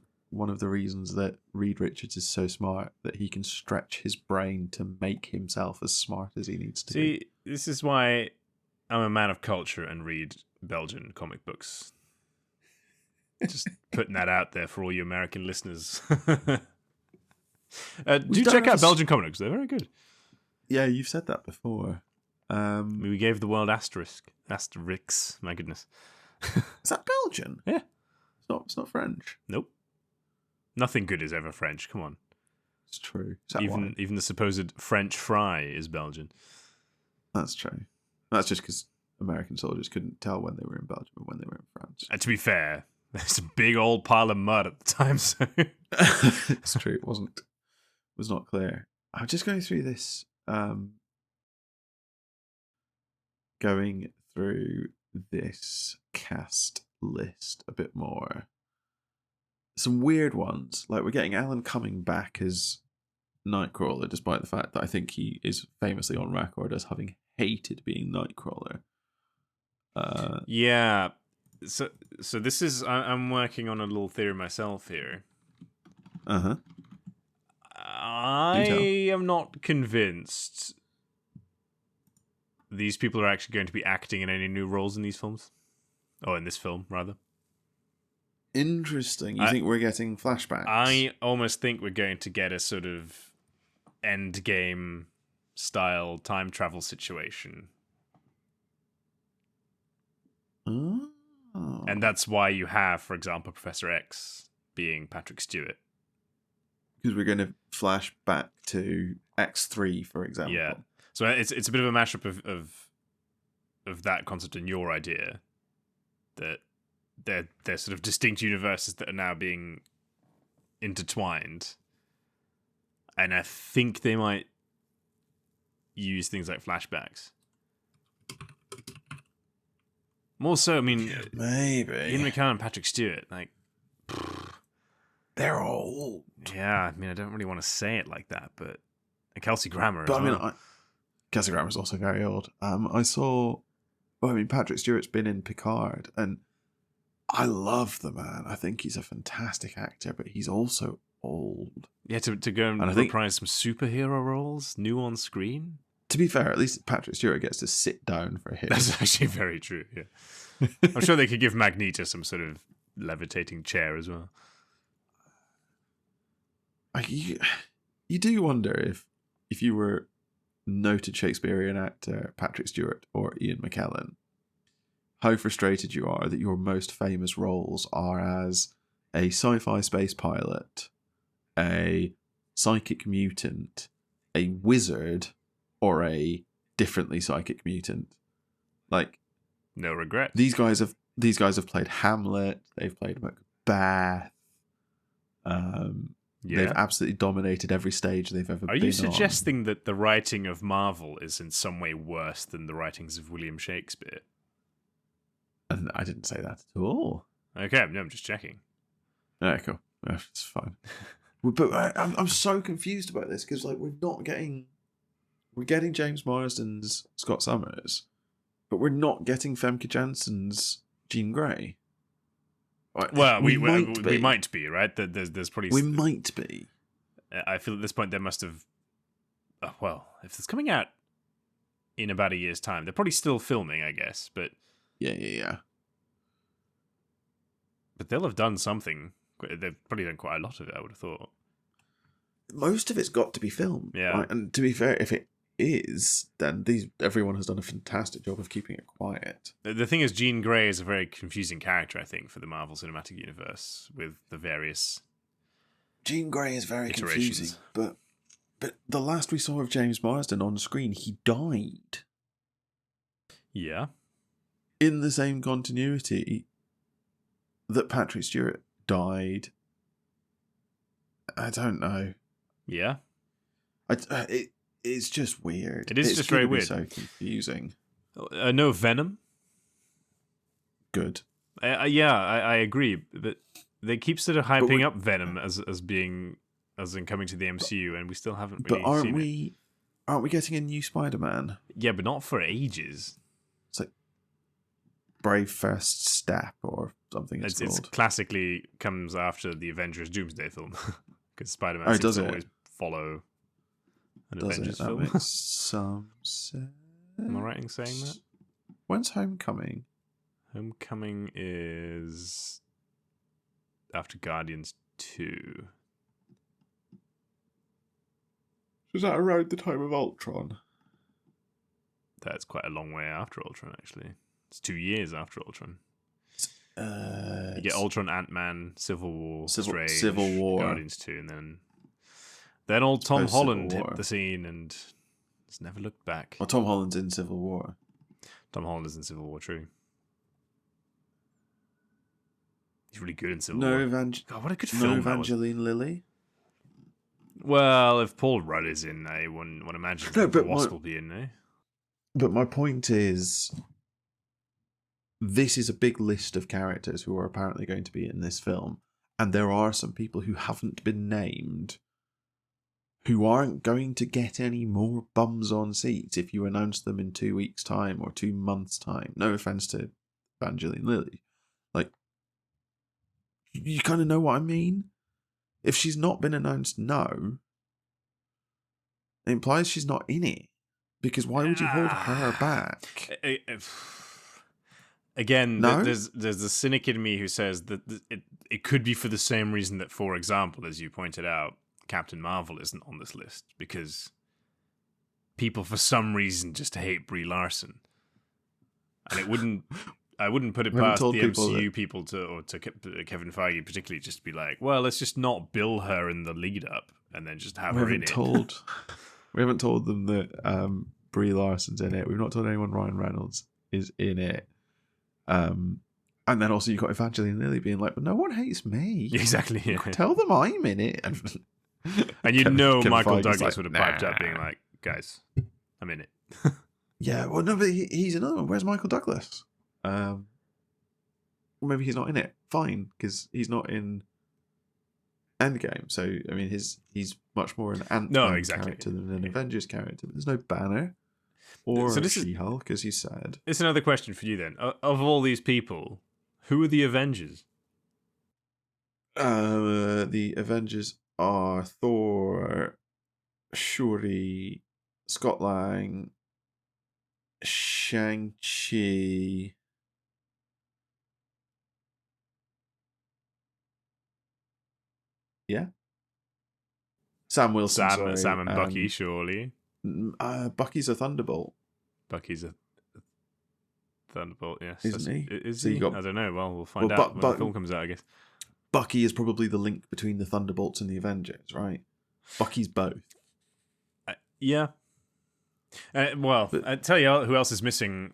of the reasons that Reed Richards is so smart, that he can stretch his brain to make himself as smart as he needs to be. See, this is why I'm a man of culture and read Belgian comic books. Just putting that out there for all you American listeners. Do check out Belgian comics. They're very good. Yeah, you've said that before. We gave the world asterisks. My goodness. Is that Belgian? Yeah. It's not French. Nope. Nothing good is ever French. Come on. It's true. Even the supposed French fry is Belgian. That's true. That's just because American soldiers couldn't tell when they were in Belgium and when they were in France. And to be fair, there's a big old pile of mud at the time, so it's true. It was not clear. I'm just going through this. Going through this cast list a bit more. Some weird ones, like we're getting Alan Cumming back as Nightcrawler, despite the fact that I think he is famously on record as having hated being Nightcrawler. Yeah. So this is, I'm working on a little theory myself here. Uh-huh. I am not convinced these people are actually going to be acting in any new roles in these films. Or in this film, rather. Interesting. You think we're getting flashbacks? I almost think we're going to get a sort of Endgame style time travel situation. And that's why you have, for example, Professor X being Patrick Stewart. Because we're going to flash back to X3, for example. Yeah. So it's a bit of a mashup of that concept and your idea that they're sort of distinct universes that are now being intertwined. And I think they might use things like flashbacks. More so, I mean, maybe Ian McKellen and Patrick Stewart, like, they're old. Yeah, I mean, I don't really want to say it like that, but and Kelsey Grammer. But I mean, Kelsey Grammer's also very old. Patrick Stewart's been in Picard, and I love the man. I think he's a fantastic actor, but he's also old. Yeah, to go and reprise some superhero roles, new on screen. To be fair, at least Patrick Stewart gets to sit down for him. That's actually very true, yeah. I'm sure they could give Magneto some sort of levitating chair as well. You do wonder if you were noted Shakespearean actor Patrick Stewart or Ian McKellen, how frustrated you are that your most famous roles are as a sci-fi space pilot, a psychic mutant, a wizard, or a differently psychic mutant. Like, no regret. These guys have played Hamlet. They've played Macbeth. They've absolutely dominated every stage they've ever been on. Are you suggesting that the writing of Marvel is in some way worse than the writings of William Shakespeare? And I didn't say that at all. Okay, no, I'm just checking. Yeah, cool. Yeah, it's fine. But I'm so confused about this because like we're getting James Marsden's Scott Summers, but we're not getting Femke Janssen's Jean Grey. Well, we might be, right? There's probably we might be. I feel at this point there must have. Well, if it's coming out in about a year's time, they're probably still filming, I guess. But yeah. But they'll have done something. They've probably done quite a lot of it, I would have thought. Most of it's got to be filmed. Yeah. Right? And to be fair, if it is, then everyone has done a fantastic job of keeping it quiet. The thing is, Jean Grey is a very confusing character, I think, for the Marvel Cinematic Universe, with the various Jean Grey is very iterations. Confusing, but the last we saw of James Marsden on screen, he died. Yeah. In the same continuity that Patrick Stewart died. I don't know. Yeah. It's just weird. It is just very weird. So confusing. No Venom. Good. I agree, but they keep sort of hyping up Venom as in coming to the MCU, and we still haven't really seen it. Aren't we getting a new Spider-Man? Yeah, but not for ages. It's like Brave First Step or something. It's classically comes after the Avengers Doomsday film because Spider-Man seems to always follow an Avengers film. That makes some sense. Am I right in saying that? When's Homecoming? Homecoming is after Guardians 2. Was that around the time of Ultron? That's quite a long way after Ultron, actually. It's 2 years after Ultron. You get Ultron, Ant-Man, Civil War, Strange, Civil War, Guardians 2, and then old Tom Holland hit the scene and has never looked back. Well, Tom Holland's in Civil War. Tom Holland is in Civil War, true. He's really good in Civil War. God, what a good film that was. Evangeline Lilly. Well, if Paul Rudd is in, I wouldn't imagine the Wasp will be in, eh? But my point is, this is a big list of characters who are apparently going to be in this film, and there are some people who haven't been named who aren't going to get any more bums on seats if you announce them in 2 weeks' time or 2 months' time. No offense to Evangeline Lilly. Like, you kind of know what I mean? If she's not been announced now, it implies she's not in it. Because why would you hold her back? Again, there's the cynic in me who says that it could be for the same reason that, for example, as you pointed out, Captain Marvel isn't on this list. Because people, for some reason, just hate Brie Larson. And it I wouldn't put it We haven't past told the people MCU that- people to Kevin Feige particularly just to be like, well, let's just not bill her in the lead up and then just have We her in haven't it. told. We haven't told them that Brie Larson's in it. We've not told anyone Ryan Reynolds is in it. And then also you've got Evangeline Lilly being like, but no one hates me. Exactly. Yeah. Tell them I'm in it. And you know Kevin Michael Feige's Douglas like, would have piped up "Nah." being like, guys, I'm in it. Yeah, well, no, but he's another one. Where's Michael Douglas? Well, maybe he's not in it. Fine, because he's not in Endgame. So, I mean, he's much more an Ant-Man character than an Avengers character. But there's no Banner or She-Hulk, as you said. It's another question for you then. Of all these people, who are the Avengers? The Avengers are Thor, Shuri, Scott Lang, Shang-Chi. Yeah. Sam Wilson. Sam and Bucky, surely. Bucky's a Thunderbolt. Bucky's a Thunderbolt, yes. Isn't he? Is So he? you got- I don't know. Well, we'll find out when the film comes out, I guess. Bucky is probably the link between the Thunderbolts and the Avengers, right? Bucky's both. Yeah. Well, I tell you who else is missing.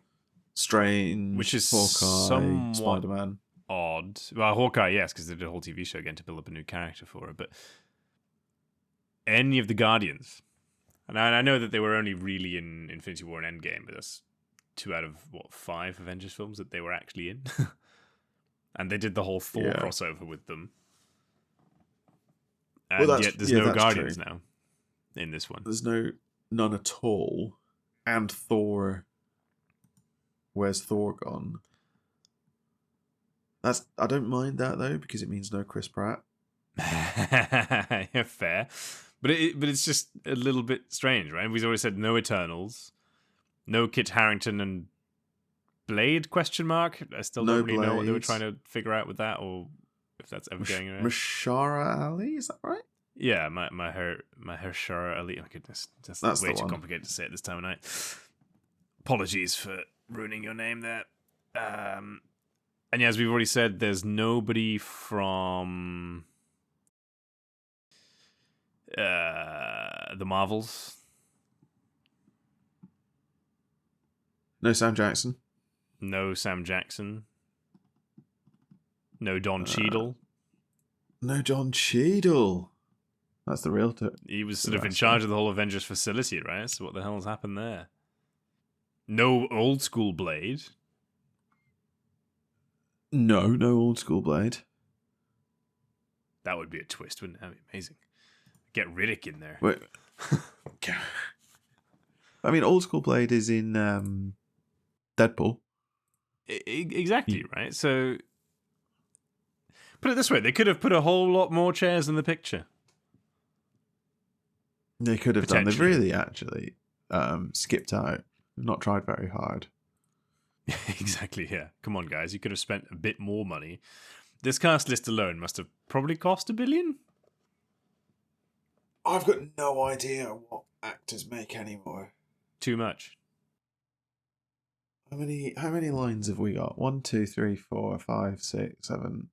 Strange, which is Hawkeye, somewhat Spider-Man. Odd. Well, Hawkeye, yes, because they did a whole TV show again to build up a new character for her. But any of the Guardians, and I know that they were only really in Infinity War and Endgame, but that's 2 out of 5 Avengers films that they were actually in. And they did the whole Thor crossover with them. And yet there's no Guardians now in this one. There's none at all. And Thor. Where's Thor gone? I don't mind that though, because it means no Chris Pratt. Yeah, fair. But it's just a little bit strange, right? We've already said no Eternals, no Kit Harington and Blade ? I still don't really know what they were trying to figure out with that, or if that's ever going around. Mashara Ali, is that right? Yeah, Mahershala Ali. Oh my goodness, that's way too complicated to say at this time of night. Apologies for ruining your name there. And yeah, as we've already said, there's nobody from the Marvels. No Sam Jackson. No Sam Jackson. No Don Cheadle. No Don Cheadle. That's the real... He was sort of in charge of the whole Avengers facility, right? So what the hell has happened there? No old school Blade. No old school Blade. That would be a twist, wouldn't it? That'd be amazing. Get Riddick in there. Wait. I mean, old school Blade is in Deadpool. Exactly, right? So, put it this way, they could have put a whole lot more chairs in the picture. They could have done. They've really actually skipped out. Not tried very hard. Exactly, yeah. Come on, guys. You could have spent a bit more money. This cast list alone must have probably cost $1 billion. I've got no idea what actors make anymore. Too much. How many lines have we got? 1, 2, 3, 4, 5, 6, 7,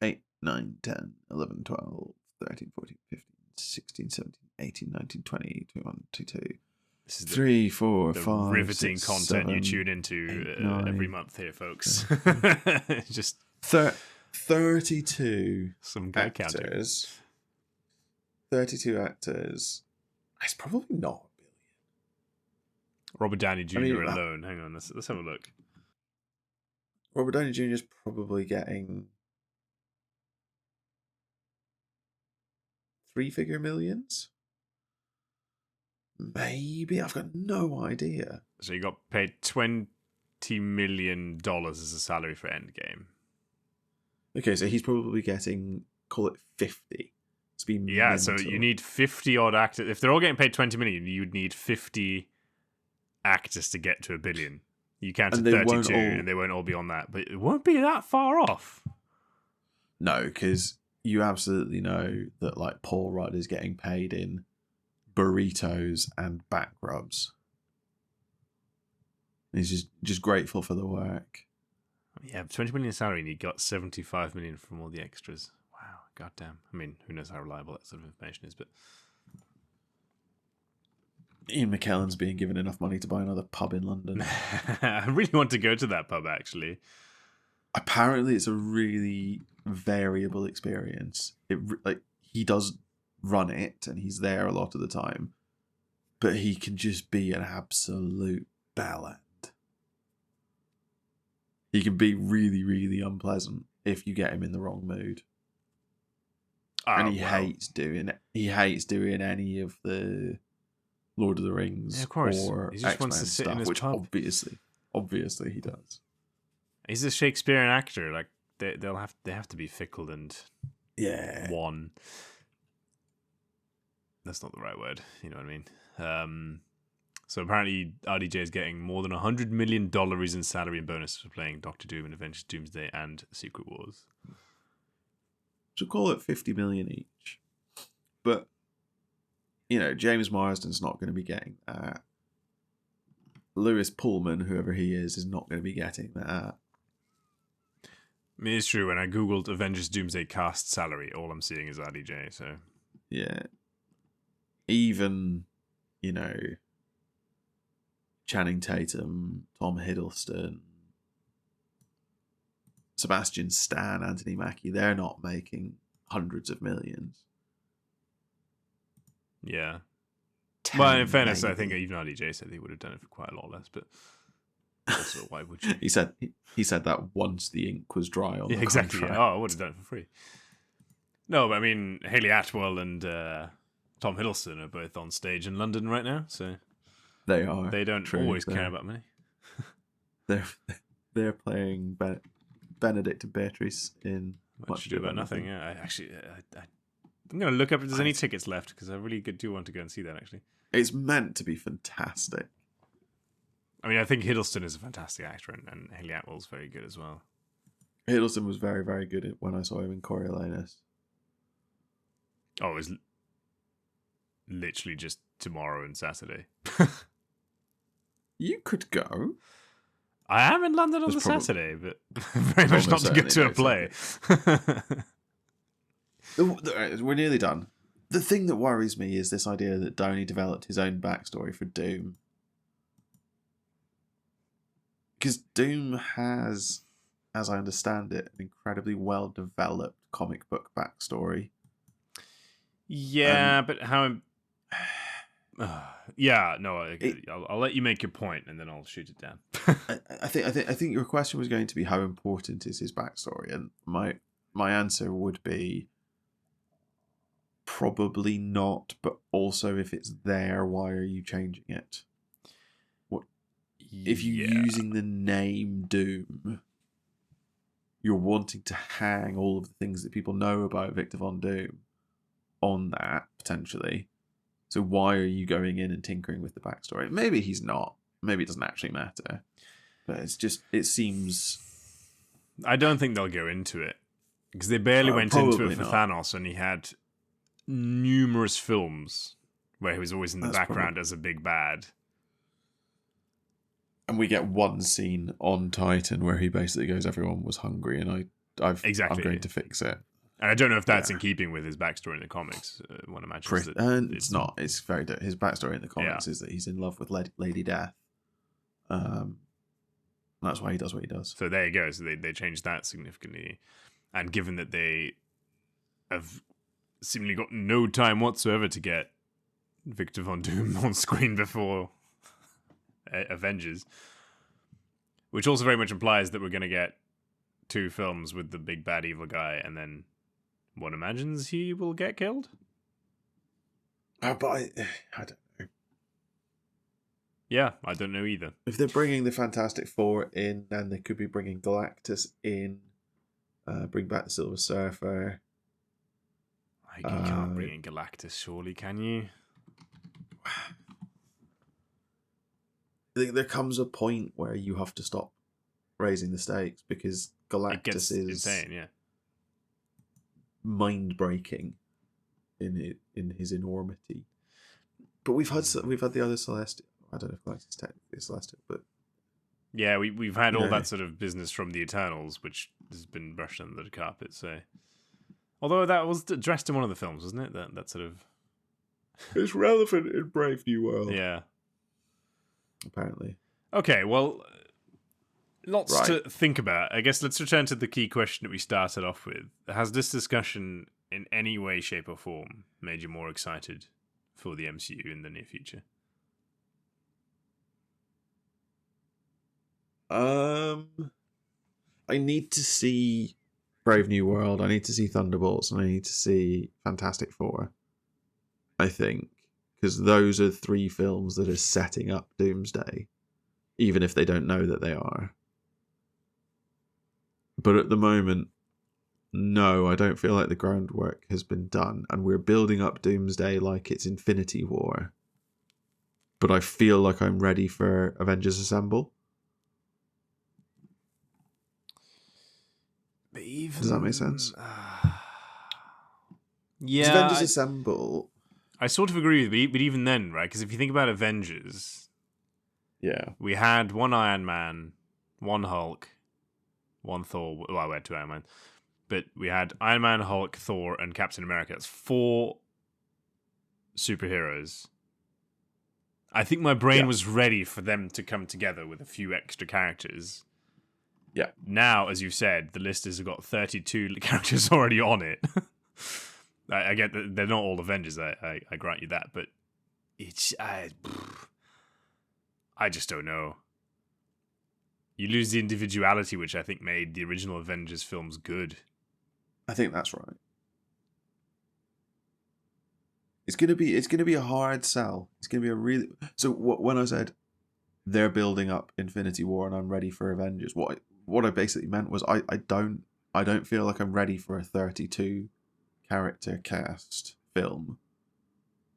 8, 9, 10, 11, 12, 13, 14, 15, 16, 17, 18, 19, 20, 21, 22. This is 3, 4, 5, riveting 6, content 7, you tune into 8, 9, every month here, folks. Just 32 some guy actors. counting. 32 actors. It's probably not $1 billion. Robert Downey Jr. Alone. Hang on, let's have a look. Robert Downey Jr. is probably getting 3-figure millions. Maybe. I've got no idea. So you got paid $20 million as a salary for Endgame. Okay, so he's probably getting, call it 50. Yeah, mental. so you need 50 odd actors. If they're all getting paid $20 million, you'd need 50 actors to get to $1 billion. You counted 32, and they won't all be on that. But it won't be that far off. No, because you absolutely know that like Paul Rudd is getting paid in burritos and back rubs. He's just grateful for the work. Yeah, 20 million salary, and he got 75 million from all the extras. Wow, goddamn. I mean, who knows how reliable that sort of information is, but Ian McKellen's being given enough money to buy another pub in London. I really want to go to that pub, actually. Apparently, it's a really variable experience. He does run it, and he's there a lot of the time, but he can just be an absolute bellend. He can be really, really unpleasant if you get him in the wrong mood. And he hates doing any of the Lord of the Rings or he just X-Men wants to sit stuff, in his which pub. obviously he does. He's a Shakespearean actor. Like they have to be fickle and one. That's not the right word. You know what I mean? So apparently RDJ is getting more than $100 million in salary and bonus for playing Doctor Doom in Avengers Doomsday and Secret Wars. So call it 50 million each. But, you know, James Marsden's not going to be getting that. Lewis Pullman, whoever he is not going to be getting that. I mean, it's true. When I googled Avengers Doomsday cast salary, all I'm seeing is RDJ. So yeah, even, you know, Channing Tatum, Tom Hiddleston, Sebastian Stan, Anthony Mackie, they're not making hundreds of millions. Yeah. Well, in fairness, I think even RDJ said he would have done it for quite a lot less, but also, why would you? he said that once the ink was dry on the exactly. contract. Oh, I would have done it for free. No, but I mean, Haley Atwell and Tom Hiddleston are both on stage in London right now, so they are. They don't always care about money. They're playing Benedict and Beatrice in Much Ado About Nothing. Yeah, I'm going to look up if there's any tickets left because I really do want to go and see that. Actually, it's meant to be fantastic. I mean, I think Hiddleston is a fantastic actor, and Haley Atwell's very good as well. Hiddleston was very, very good when I saw him in Coriolanus. Oh, it was literally just tomorrow and Saturday. You could go. I am in London on the Saturday, but very much not to go to a play. We're nearly done. The thing that worries me is this idea that Downey developed his own backstory for Doom. Because Doom has, as I understand it, an incredibly well-developed comic book backstory. Yeah, but how... yeah, no, I'll let you make your point, and then I'll shoot it down. I think your question was going to be how important is his backstory, and my answer would be probably not. But also, if it's there, why are you changing it? If you're using the name Doom, you're wanting to hang all of the things that people know about Victor Von Doom on that, potentially. So why are you going in and tinkering with the backstory? Maybe he's not. Maybe it doesn't actually matter. But it seems... I don't think they'll go into it. Because they barely went into it for Thanos, and he had numerous films where he was always in the background as a big bad. And we get one scene on Titan where he basically goes, everyone was hungry, and I'm going to fix it. And I don't know if that's in keeping with his backstory in the comics. One imagines that it's not. It's very his backstory in the comics is that he's in love with Lady Death. That's why he does what he does. So there you go. So they changed that significantly, and given that they have seemingly got no time whatsoever to get Victor Von Doom on screen before Avengers, which also very much implies that we're going to get 2 films with the big bad evil guy, and then one imagines he will get killed. But I don't know. Yeah, I don't know either. If they're bringing the Fantastic Four in, then they could be bringing Galactus in, bring back the Silver Surfer. You can't bring in Galactus, surely, can you? There comes a point where you have to stop raising the stakes because Galactus is insane, yeah, mind-breaking in his enormity. But we've had the other Celestial. I don't know if Galactus is technically a Celestial, but Yeah, we've had all that sort of business from the Eternals, which has been brushed under the carpet. So, although that was addressed in one of the films, wasn't it? That sort of it's relevant in Brave New World. Yeah, apparently. Okay, well, lots to think about. I guess let's return to the key question that we started off with. Has this discussion in any way, shape, or form made you more excited for the MCU in the near future? I need to see Brave New World. I need to see Thunderbolts, and I need to see Fantastic Four. I think, because those are 3 films that are setting up Doomsday, even if they don't know that they are. But at the moment, no, I don't feel like the groundwork has been done, and we're building up Doomsday like it's Infinity War. But I feel like I'm ready for Avengers Assemble. Does that make sense? Yeah. Avengers Assemble. I sort of agree with you, but even then, right? Because if you think about Avengers, we had 1 Iron Man, 1 Hulk, 1 Thor. Well, we had 2 Iron Man, but we had Iron Man, Hulk, Thor, and Captain America. That's 4 superheroes. I think my brain was ready for them to come together with a few extra characters. Yeah. Now, as you said, the list has got 32 characters already on it. I get that they're not all Avengers. I grant you that, but it's I just don't know. You lose the individuality, which I think made the original Avengers films good. I think that's right. It's gonna be a hard sell. It's gonna be a really when I said they're building up Infinity War and I'm ready for Avengers, what I basically meant was I don't feel like I'm ready for a 32 character cast film.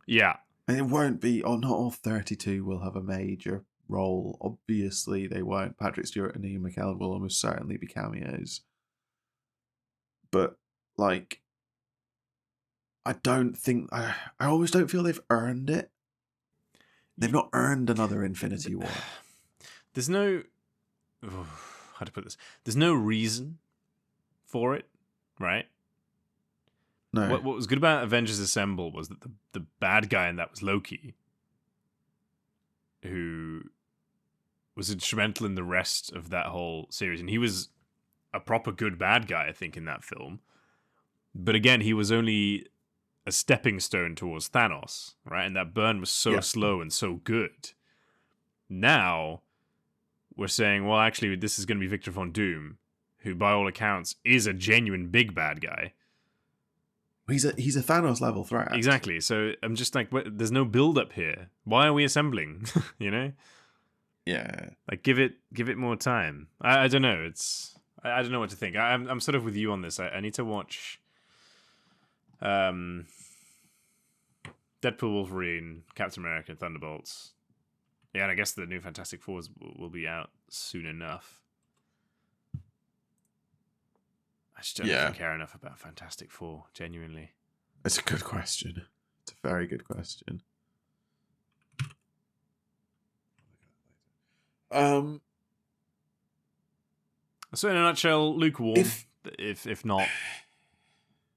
Yeah. And it won't be, not all 32 will have a major role. Obviously, they won't. Patrick Stewart and Ian McKellen will almost certainly be cameos. But, like, I don't think, I always don't feel they've earned it. They've not earned another Infinity War. There's no, how to put this? There's no reason for it, right? No. What was good about Avengers Assemble was that the bad guy in that was Loki, who was instrumental in the rest of that whole series. And he was a proper good bad guy, I think, in that film. But again, he was only a stepping stone towards Thanos, right? And that burn was so slow and so good. Now, we're saying, well, actually, this is going to be Victor Von Doom, who, by all accounts, is a genuine big bad guy. He's a Thanos level threat. Exactly. So I'm just like, there's no build up here. Why are we assembling? You know? Yeah. Like, give it more time. I don't know. I don't know what to think. I'm sort of with you on this. I need to watch Deadpool, Wolverine, Captain America, Thunderbolts. Yeah, and I guess the new Fantastic Fours will be out soon enough. I just don't know if I care enough about Fantastic Four, genuinely. It's a good question. It's a very good question. So in a nutshell, lukewarm, if not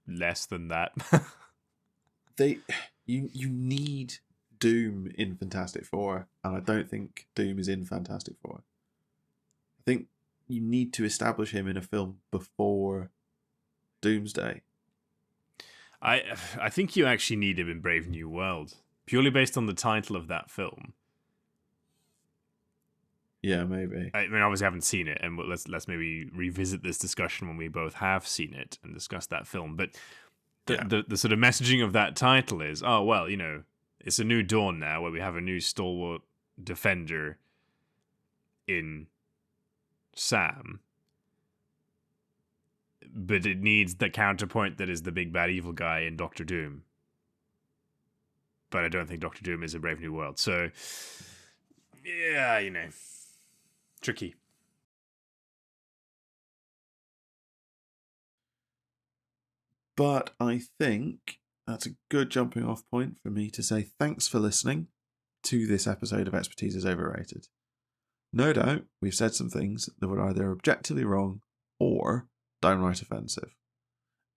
less than that. You need Doom in Fantastic Four, and I don't think Doom is in Fantastic Four. I think you need to establish him in a film before Doomsday. I think you actually need him in Brave New World, purely based on the title of that film. Yeah, maybe. I mean, obviously, I haven't seen it, and let's maybe revisit this discussion when we both have seen it and discuss that film. But the sort of messaging of that title is, oh well, you know, it's a new dawn now, where we have a new stalwart defender in Sam. But it needs the counterpoint that is the big bad evil guy in Doctor Doom. But I don't think Doctor Doom is a Brave New World. So, yeah, you know, tricky. But I think that's a good jumping off point for me to say thanks for listening to this episode of Expertise is Overrated. No doubt we've said some things that were either objectively wrong or downright offensive.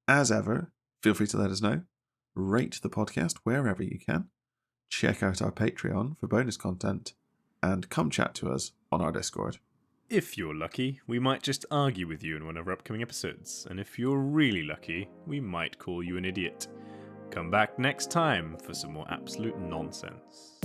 As ever, feel free to let us know. Rate the podcast wherever you can. Check out our Patreon for bonus content. And come chat to us on our Discord. If you're lucky, we might just argue with you in one of our upcoming episodes. And if you're really lucky, we might call you an idiot. Come back next time for some more absolute nonsense.